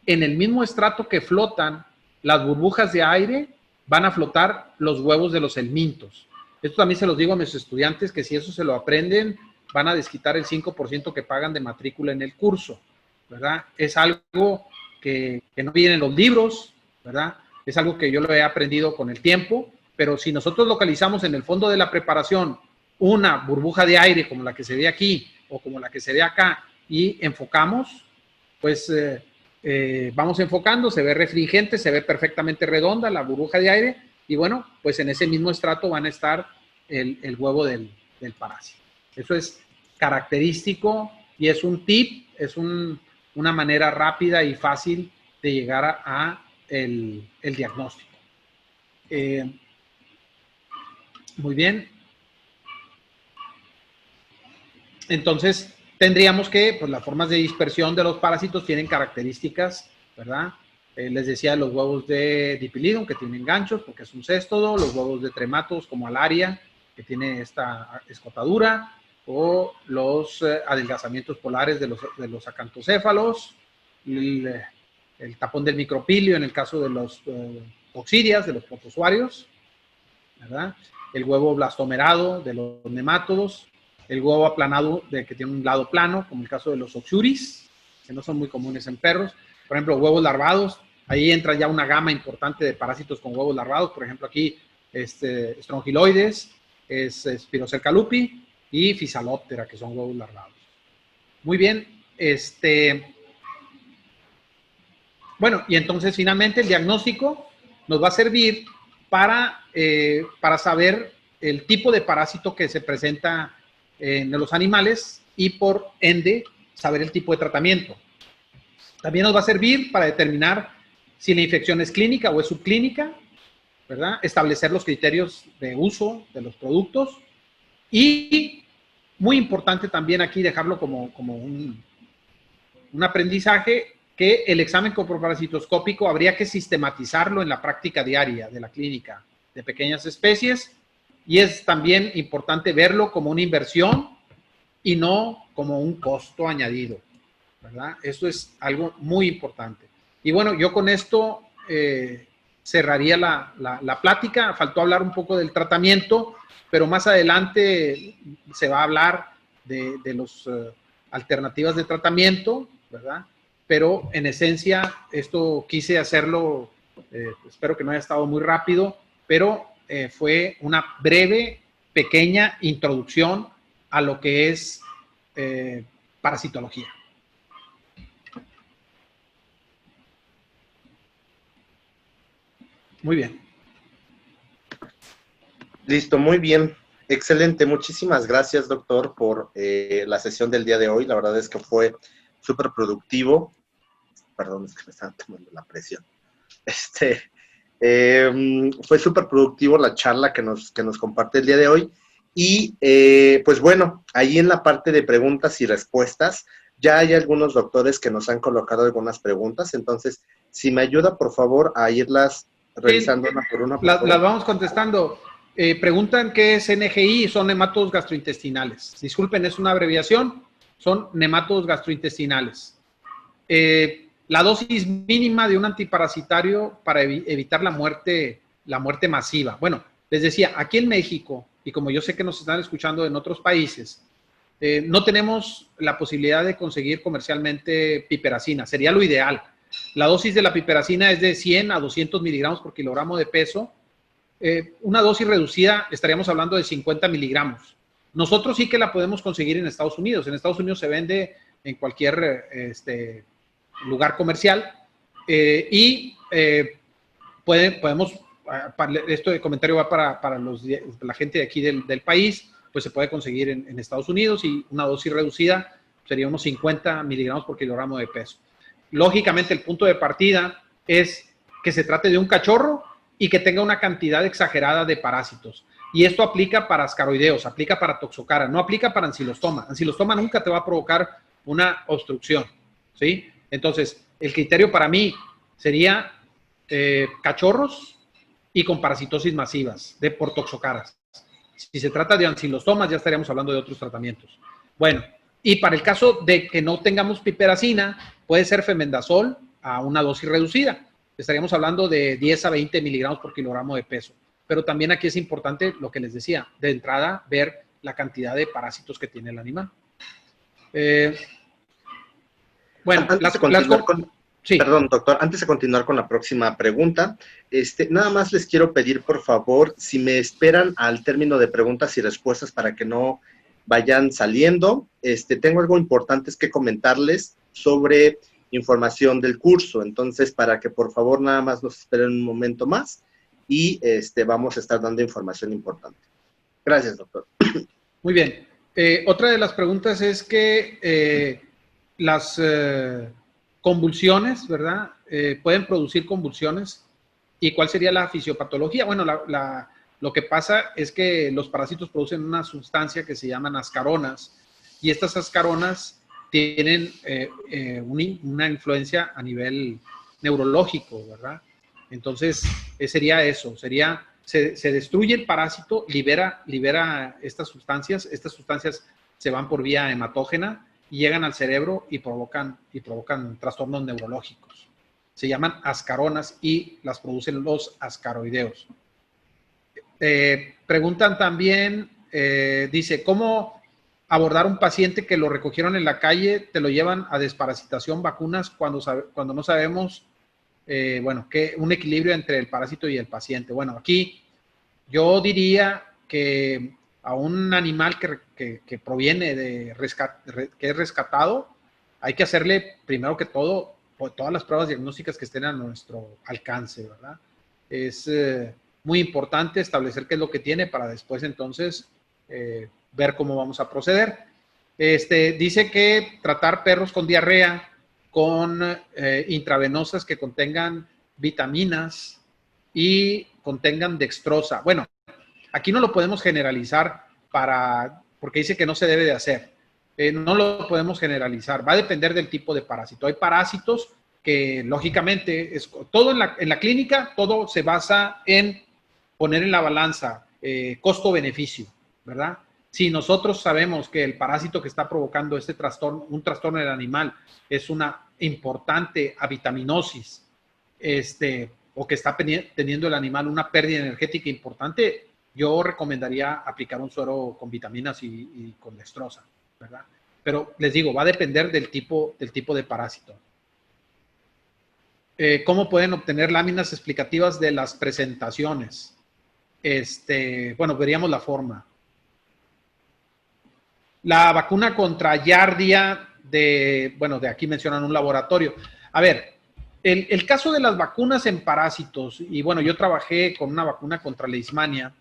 en el mismo estrato que flotan las burbujas de aire, van a flotar los huevos de los helmintos. Esto también se los digo a mis estudiantes, que si eso se lo aprenden, van a desquitar el 5% que pagan de matrícula en el curso, ¿verdad? Es algo que no viene en los libros, ¿verdad? Es algo que yo lo he aprendido con el tiempo, pero si nosotros localizamos en el fondo de la preparación una burbuja de aire como la que se ve aquí o como la que se ve acá y enfocamos, pues vamos enfocando, se ve refringente, se ve perfectamente redonda la burbuja de aire y bueno, pues en ese mismo estrato van a estar el huevo del parásito. Eso es característico y es un tip, es una manera rápida y fácil de llegar a el diagnóstico. Muy bien. Entonces, tendríamos que, pues las formas de dispersión de los parásitos tienen características, ¿verdad? Les decía los huevos de Dipilidum, que tienen ganchos, porque es un céstodo, los huevos de Trematos, como Alaria, que tiene esta escotadura, o los adelgazamientos polares de los acantocéfalos, el tapón del micropilio en el caso de los coccidias, de los protozoarios, ¿verdad? El huevo blastomerado de los nemátodos, el huevo aplanado que tiene un lado plano, como el caso de los oxuris, que no son muy comunes en perros. Por ejemplo, huevos larvados, ahí entra ya una gama importante de parásitos con huevos larvados. Por ejemplo, aquí Strongyloides, Spirocerca lupi y Physaloptera, que son huevos larvados. Muy bien, bueno, y entonces finalmente el diagnóstico nos va a servir para saber el tipo de parásito que se presenta en los animales y por ende saber el tipo de tratamiento. También nos va a servir para determinar si la infección es clínica o es subclínica, ¿verdad? Establecer los criterios de uso de los productos y muy importante también aquí dejarlo como un aprendizaje, que el examen coproparasitoscópico habría que sistematizarlo en la práctica diaria de la clínica de pequeñas especies y es también importante verlo como una inversión y no como un costo añadido, ¿verdad? Esto es algo muy importante. Y bueno, yo con esto cerraría la plática. Faltó hablar un poco del tratamiento, pero más adelante se va a hablar de las alternativas de tratamiento, ¿verdad? Pero en esencia, esto quise hacerlo, espero que no haya estado muy rápido, pero fue una breve, pequeña introducción a lo que es parasitología. Muy bien. Listo, muy bien. Excelente. Muchísimas gracias, doctor, por la sesión del día de hoy. La verdad es que fue súper productivo. Perdón, es que me estaba tomando la presión. Fue súper productivo la charla que nos comparte el día de hoy. Y, pues bueno, ahí en la parte de preguntas y respuestas, ya hay algunos doctores que nos han colocado algunas preguntas. Entonces, si me ayuda, por favor, a irlas revisando una por una. Las vamos contestando. Preguntan qué es NGI, son nematodos gastrointestinales. Disculpen, es una abreviación, son nematodos gastrointestinales. la dosis mínima de un antiparasitario para evitar la muerte masiva. Bueno, les decía, aquí en México, y como yo sé que nos están escuchando en otros países, no tenemos la posibilidad de conseguir comercialmente piperacina, sería lo ideal. La dosis de la piperacina es de 100 a 200 miligramos por kilogramo de peso. Una dosis reducida estaríamos hablando de 50 miligramos. Nosotros sí que la podemos conseguir en Estados Unidos. En Estados Unidos se vende en cualquier lugar comercial y podemos, este comentario va para la gente de aquí del país, pues se puede conseguir en Estados Unidos y una dosis reducida sería unos 50 miligramos por kilogramo de peso. Lógicamente el punto de partida es que se trate de un cachorro y que tenga una cantidad exagerada de parásitos. Y esto aplica para ascaroideos, aplica para toxocara, no aplica para ancilostoma. Ancilostoma nunca te va a provocar una obstrucción, ¿sí? Entonces, el criterio para mí sería cachorros y con parasitosis masivas por toxocaras. Si se trata de ancilostomas, ya estaríamos hablando de otros tratamientos. Bueno, y para el caso de que no tengamos piperacina, puede ser fenbendazol a una dosis reducida. Estaríamos hablando de 10 a 20 miligramos por kilogramo de peso. Pero también aquí es importante lo que les decía, de entrada, ver la cantidad de parásitos que tiene el animal. Bueno, antes de continuar sí. Perdón, doctor, antes de continuar con la próxima pregunta, nada más les quiero pedir, por favor, si me esperan al término de preguntas y respuestas para que no vayan saliendo. Tengo algo importante que comentarles sobre información del curso, entonces para que por favor nada más nos esperen un momento más y vamos a estar dando información importante. Gracias, doctor. Muy bien. Otra de las preguntas es que las convulsiones, ¿verdad? Pueden producir convulsiones. ¿Y cuál sería la fisiopatología? Bueno, lo que pasa es que los parásitos producen una sustancia que se llaman ascaronas y estas ascaronas tienen una influencia a nivel neurológico, ¿verdad? Entonces, sería eso, se destruye el parásito, libera estas sustancias se van por vía hematógena y llegan al cerebro y provocan trastornos neurológicos. Se llaman ascaronas y las producen los ascaroideos. Preguntan también, dice, ¿cómo abordar un paciente que lo recogieron en la calle, te lo llevan a desparasitación, vacunas, cuando no sabemos, un equilibrio entre el parásito y el paciente? Bueno, aquí yo diría que a un animal que proviene que es rescatado, hay que hacerle, primero que todo, todas las pruebas diagnósticas que estén a nuestro alcance, ¿verdad? Es muy importante establecer qué es lo que tiene para después entonces ver cómo vamos a proceder. Dice que tratar perros con diarrea con intravenosas que contengan vitaminas y contengan dextrosa. Bueno, aquí no lo podemos generalizar porque dice que no se debe de hacer. No lo podemos generalizar. Va a depender del tipo de parásito. Hay parásitos que, lógicamente, todo en la clínica, todo se basa en poner en la balanza costo-beneficio, ¿verdad? Si nosotros sabemos que el parásito que está provocando un trastorno del animal, es una importante avitaminosis, o que está teniendo el animal una pérdida energética importante, yo recomendaría aplicar un suero con vitaminas y con dextrosa, ¿verdad? Pero les digo, va a depender del tipo de parásito. ¿Cómo pueden obtener láminas explicativas de las presentaciones? Veríamos la forma. La vacuna contra Giardia de aquí mencionan un laboratorio. A ver, el caso de las vacunas en parásitos, y bueno, yo trabajé con una vacuna contra leishmania,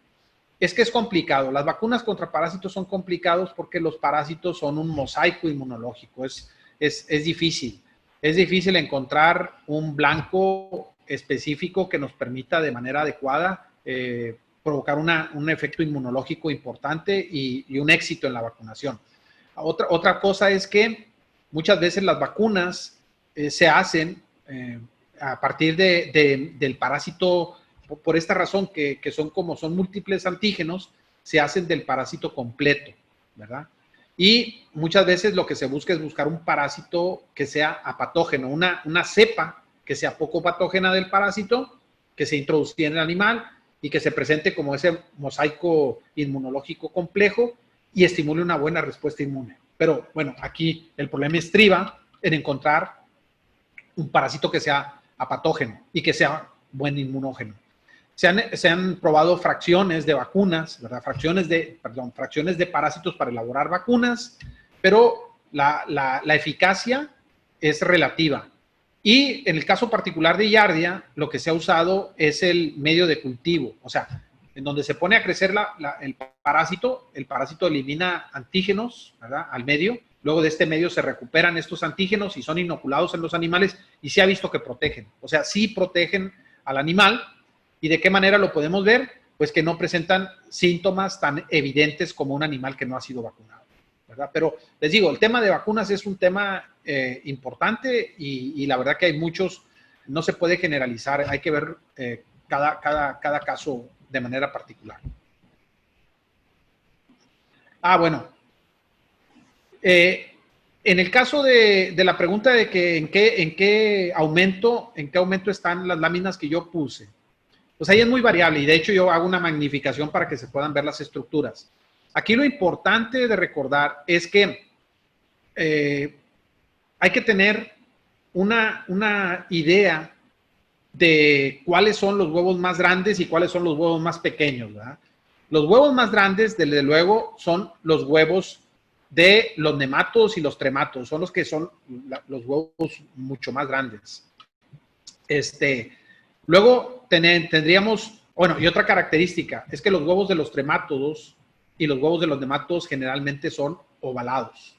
es que es complicado. Las vacunas contra parásitos son complicados porque los parásitos son un mosaico inmunológico. Es difícil. Es difícil encontrar un blanco específico que nos permita de manera adecuada provocar un efecto inmunológico importante y un éxito en la vacunación. Otra cosa es que muchas veces las vacunas se hacen a partir del parásito. Por esta razón son múltiples antígenos, se hacen del parásito completo, ¿verdad? Y muchas veces lo que se busca es buscar un parásito que sea apatógeno, una cepa que sea poco patógena del parásito, que se introducía en el animal y que se presente como ese mosaico inmunológico complejo y estimule una buena respuesta inmune. Pero bueno, aquí el problema estriba en encontrar un parásito que sea apatógeno y que sea buen inmunógeno. Se han probado fracciones de vacunas, ¿verdad? Fracciones de parásitos para elaborar vacunas, pero la eficacia es relativa. Y en el caso particular de Giardia, lo que se ha usado es el medio de cultivo, o sea, en donde se pone a crecer el parásito elimina antígenos, ¿verdad?, al medio. Luego de este medio se recuperan estos antígenos y son inoculados en los animales y se ha visto que protegen. O sea, sí protegen al animal. ¿Y de qué manera lo podemos ver? Pues que no presentan síntomas tan evidentes como un animal que no ha sido vacunado, ¿verdad? Pero les digo, el tema de vacunas es un tema importante y la verdad que hay muchos, no se puede generalizar, hay que ver cada caso de manera particular. Bueno. En el caso de la pregunta de que en qué aumento están las láminas que yo puse, pues ahí es muy variable y de hecho yo hago una magnificación para que se puedan ver las estructuras. Aquí lo importante de recordar es que hay que tener una idea de cuáles son los huevos más grandes y cuáles son los huevos más pequeños, ¿verdad? Los huevos más grandes, desde luego, son los huevos de los nematodos y los trematos, son los que son los huevos mucho más grandes. Luego tendríamos, bueno, y otra característica es que los huevos de los tremátodos y los huevos de los nematodos generalmente son ovalados.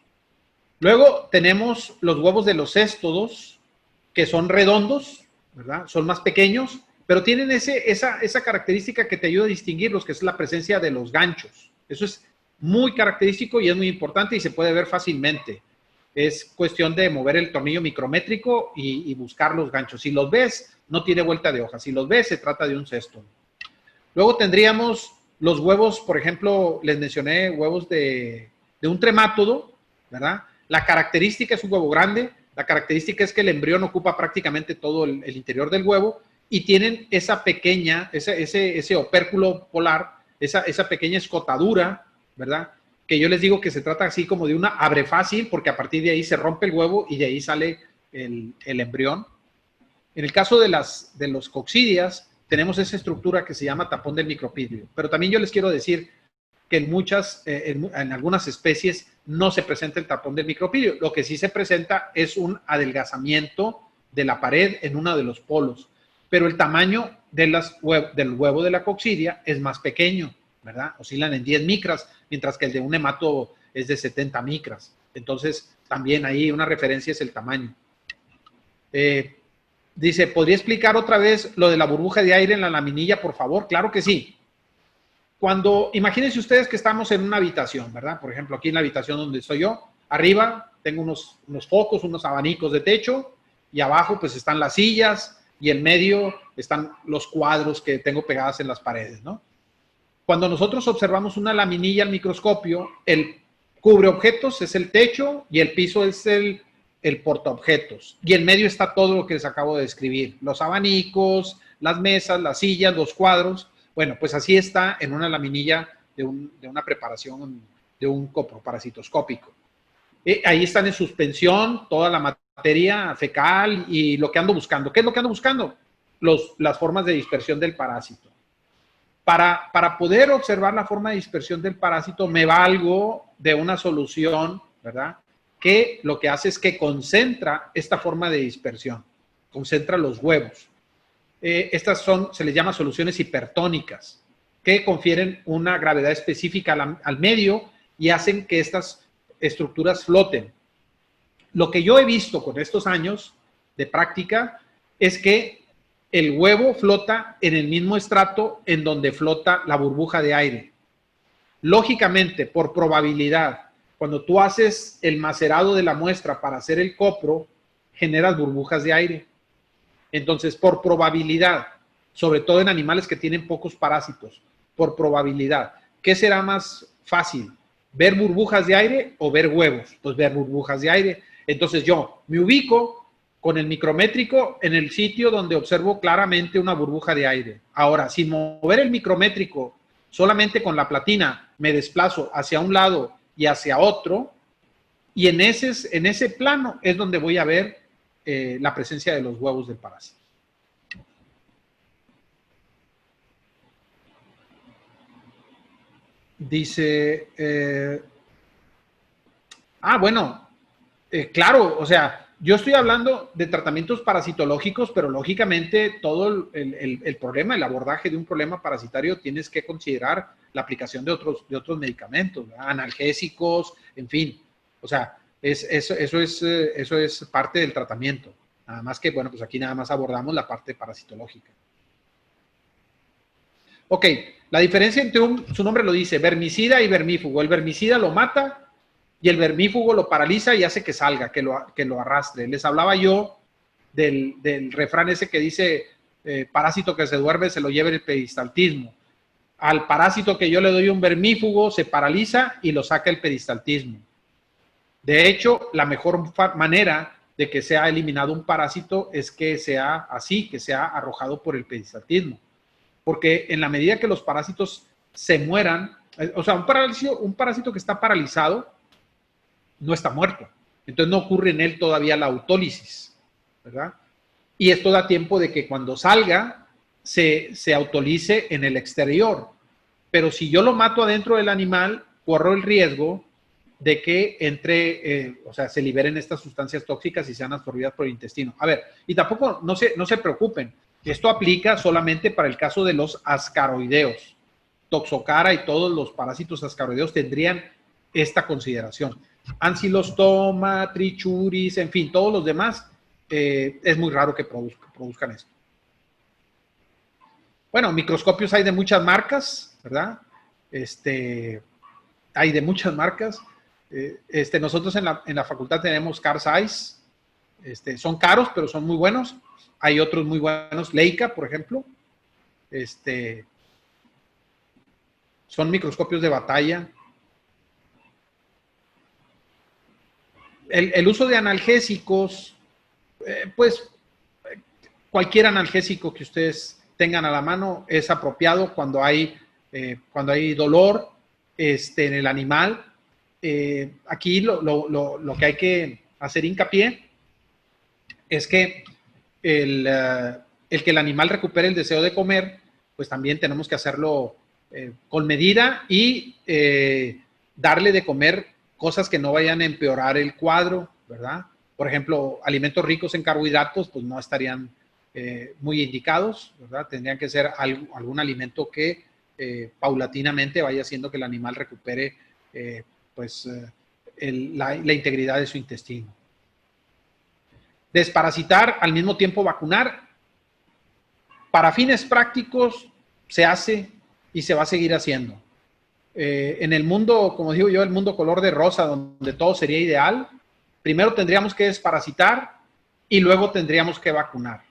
Luego tenemos los huevos de los céstodos, que son redondos, ¿verdad? Son más pequeños, pero tienen esa característica que te ayuda a distinguirlos, que es la presencia de los ganchos. Eso es muy característico y es muy importante y se puede ver fácilmente. Es cuestión de mover el tornillo micrométrico y buscar los ganchos. Si los ves, no tiene vuelta de hoja. Si los ves, se trata de un cesto. Luego tendríamos los huevos, por ejemplo, les mencioné huevos de un tremátodo, ¿verdad? La característica es un huevo grande. La característica es que el embrión ocupa prácticamente todo el interior del huevo y tienen esa pequeña, ese opérculo polar, esa pequeña escotadura, ¿verdad? Que yo les digo que se trata así como de una abre fácil, porque a partir de ahí se rompe el huevo y de ahí sale el embrión. En el caso de los coccidias, tenemos esa estructura que se llama tapón del micropidrio. Pero también yo les quiero decir que en algunas especies no se presenta el tapón del micropidrio. Lo que sí se presenta es un adelgazamiento de la pared en uno de los polos. Pero el tamaño del huevo de la coccidia es más pequeño, ¿verdad? Oscilan en 10 micras, mientras que el de un nematodo es de 70 micras. Entonces, también ahí una referencia es el tamaño. Dice, ¿podría explicar otra vez lo de la burbuja de aire en la laminilla, por favor? Claro que sí. Imagínense ustedes que estamos en una habitación, ¿verdad? Por ejemplo, aquí en la habitación donde estoy yo, arriba tengo unos focos, unos abanicos de techo, y abajo pues están las sillas, y en medio están los cuadros que tengo pegadas en las paredes, ¿no? Cuando nosotros observamos una laminilla al microscopio, el cubreobjetos es el techo y el piso es el portaobjetos. Y en medio está todo lo que les acabo de describir. Los abanicos, las mesas, las sillas, los cuadros. Bueno, pues así está en una laminilla de una preparación de un coproparasitoscópico. Ahí están en suspensión toda la materia fecal y lo que ando buscando. ¿Qué es lo que ando buscando? Las formas de dispersión del parásito. Para poder observar la forma de dispersión del parásito, me valgo de una solución, ¿verdad?, que lo que hace es que concentra esta forma de dispersión, concentra los huevos. Estas se les llama soluciones hipertónicas, que confieren una gravedad específica al medio y hacen que estas estructuras floten. Lo que yo he visto con estos años de práctica es que el huevo flota en el mismo estrato en donde flota la burbuja de aire. Lógicamente, por probabilidad, cuando tú haces el macerado de la muestra para hacer el copro, generas burbujas de aire. Entonces, por probabilidad, sobre todo en animales que tienen pocos parásitos, por probabilidad, ¿qué será más fácil? ¿Ver burbujas de aire o ver huevos? Pues ver burbujas de aire. Entonces yo me ubico con el micrométrico en el sitio donde observo claramente una burbuja de aire. Ahora, sin mover el micrométrico, solamente con la platina me desplazo hacia un lado y hacia otro, y en ese plano es donde voy a ver la presencia de los huevos del parásito. Dice, bueno, claro, o sea, yo estoy hablando de tratamientos parasitológicos, pero lógicamente todo el problema, el abordaje de un problema parasitario, tienes que considerar la aplicación de otros medicamentos, ¿verdad? Analgésicos, en fin. O sea, eso es parte del tratamiento. Nada más que, bueno, pues aquí nada más abordamos la parte parasitológica. Ok, la diferencia entre su nombre lo dice, vermicida y vermífugo. El vermicida lo mata y el vermífugo lo paraliza y hace que salga, que lo arrastre. Les hablaba yo del refrán ese que dice, parásito que se duerme se lo lleva el peristaltismo. Al parásito que yo le doy un vermífugo se paraliza y lo saca el peristaltismo. De hecho, la mejor manera de que sea eliminado un parásito es que sea así, que sea arrojado por el peristaltismo. Porque en la medida que los parásitos se mueran, o sea, un parásito que está paralizado no está muerto. Entonces no ocurre en él todavía la autólisis, ¿verdad? Y esto da tiempo de que cuando salga se autolice en el exterior. Pero si yo lo mato adentro del animal, corro el riesgo de que entre, o sea, se liberen estas sustancias tóxicas y sean absorbidas por el intestino. A ver, y tampoco, no se preocupen, esto aplica solamente para el caso de los ascaroideos. Toxocara y todos los parásitos ascaroideos tendrían esta consideración. Ancylostoma, Trichuris, en fin, todos los demás, es muy raro que produzcan esto. Bueno, microscopios hay de muchas marcas, ¿verdad? Hay de muchas marcas. Nosotros en la facultad tenemos Carl Zeiss. Son caros, pero son muy buenos. Hay otros muy buenos, Leica, por ejemplo. Son microscopios de batalla. El uso de analgésicos, pues cualquier analgésico que ustedes tengan a la mano es apropiado cuando hay dolor en el animal. Aquí lo que hay que hacer hincapié es que el que el animal recupere el deseo de comer, pues también tenemos que hacerlo con medida y darle de comer cosas que no vayan a empeorar el cuadro, ¿verdad? Por ejemplo, alimentos ricos en carbohidratos, pues no estarían muy indicados, ¿verdad? Tendrían que ser algún alimento que paulatinamente vaya haciendo que el animal recupere la integridad de su intestino. Desparasitar, al mismo tiempo vacunar. Para fines prácticos se hace y se va a seguir haciendo. En el mundo, como digo yo, el mundo color de rosa, donde todo sería ideal, primero tendríamos que desparasitar y luego tendríamos que vacunar.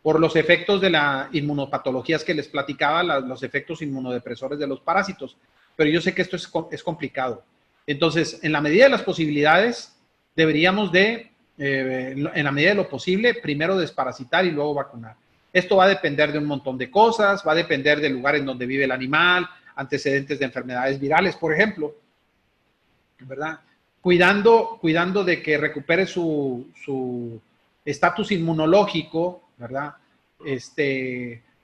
Por los efectos de las inmunopatologías que les platicaba, los efectos inmunodepresores de los parásitos. Pero yo sé que esto es complicado. Entonces, en la medida de las posibilidades, deberíamos en la medida de lo posible, primero desparasitar y luego vacunar. Esto va a depender de un montón de cosas, va a depender del lugar en donde vive el animal, antecedentes de enfermedades virales, por ejemplo, ¿verdad? Cuidando de que recupere su estatus inmunológico, ¿verdad?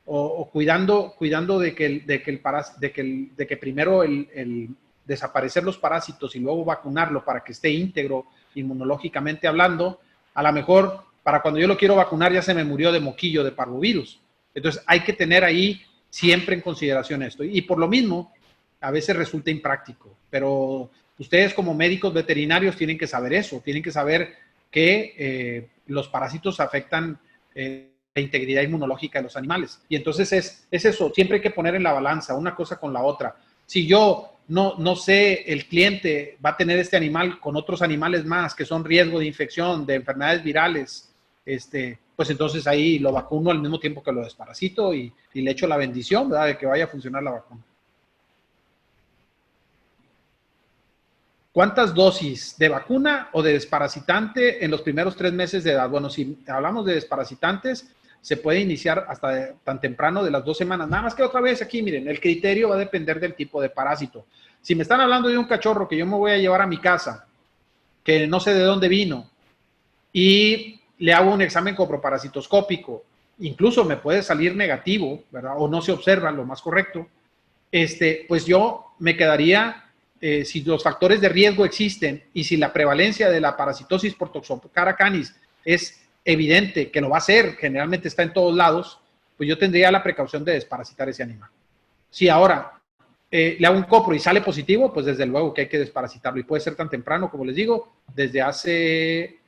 O cuidando de que primero el desaparecer los parásitos y luego vacunarlo para que esté íntegro inmunológicamente hablando. A lo mejor para cuando yo lo quiero vacunar ya se me murió de moquillo de parvovirus. Entonces hay que tener ahí siempre en consideración esto. Y por lo mismo, a veces resulta impráctico, pero ustedes como médicos veterinarios tienen que saber eso, tienen que saber que los parásitos afectan la integridad inmunológica de los animales. Y entonces es eso, siempre hay que poner en la balanza una cosa con la otra. Si yo no sé, el cliente va a tener este animal con otros animales más que son riesgo de infección, de enfermedades virales, pues entonces ahí lo vacuno al mismo tiempo que lo desparasito y le echo la bendición, ¿verdad?, de que vaya a funcionar la vacuna. ¿cuántas dosis de vacuna o de desparasitante en los primeros 3 meses de edad? Bueno, si hablamos de desparasitantes, se puede iniciar hasta tan temprano de las 2 semanas. Nada más que otra vez aquí, miren, el criterio va a depender del tipo de parásito. Si me están hablando de un cachorro que yo me voy a llevar a mi casa, que no sé de dónde vino, y le hago un examen coproparasitoscópico, incluso me puede salir negativo, ¿verdad? O no se observa, lo más correcto, pues yo me quedaría, si los factores de riesgo existen y si la prevalencia de la parasitosis por Toxocara canis es evidente, que lo va a ser, generalmente está en todos lados, pues yo tendría la precaución de desparasitar ese animal. Si ahora le hago un copro y sale positivo, pues desde luego que hay que desparasitarlo y puede ser tan temprano, como les digo, desde hace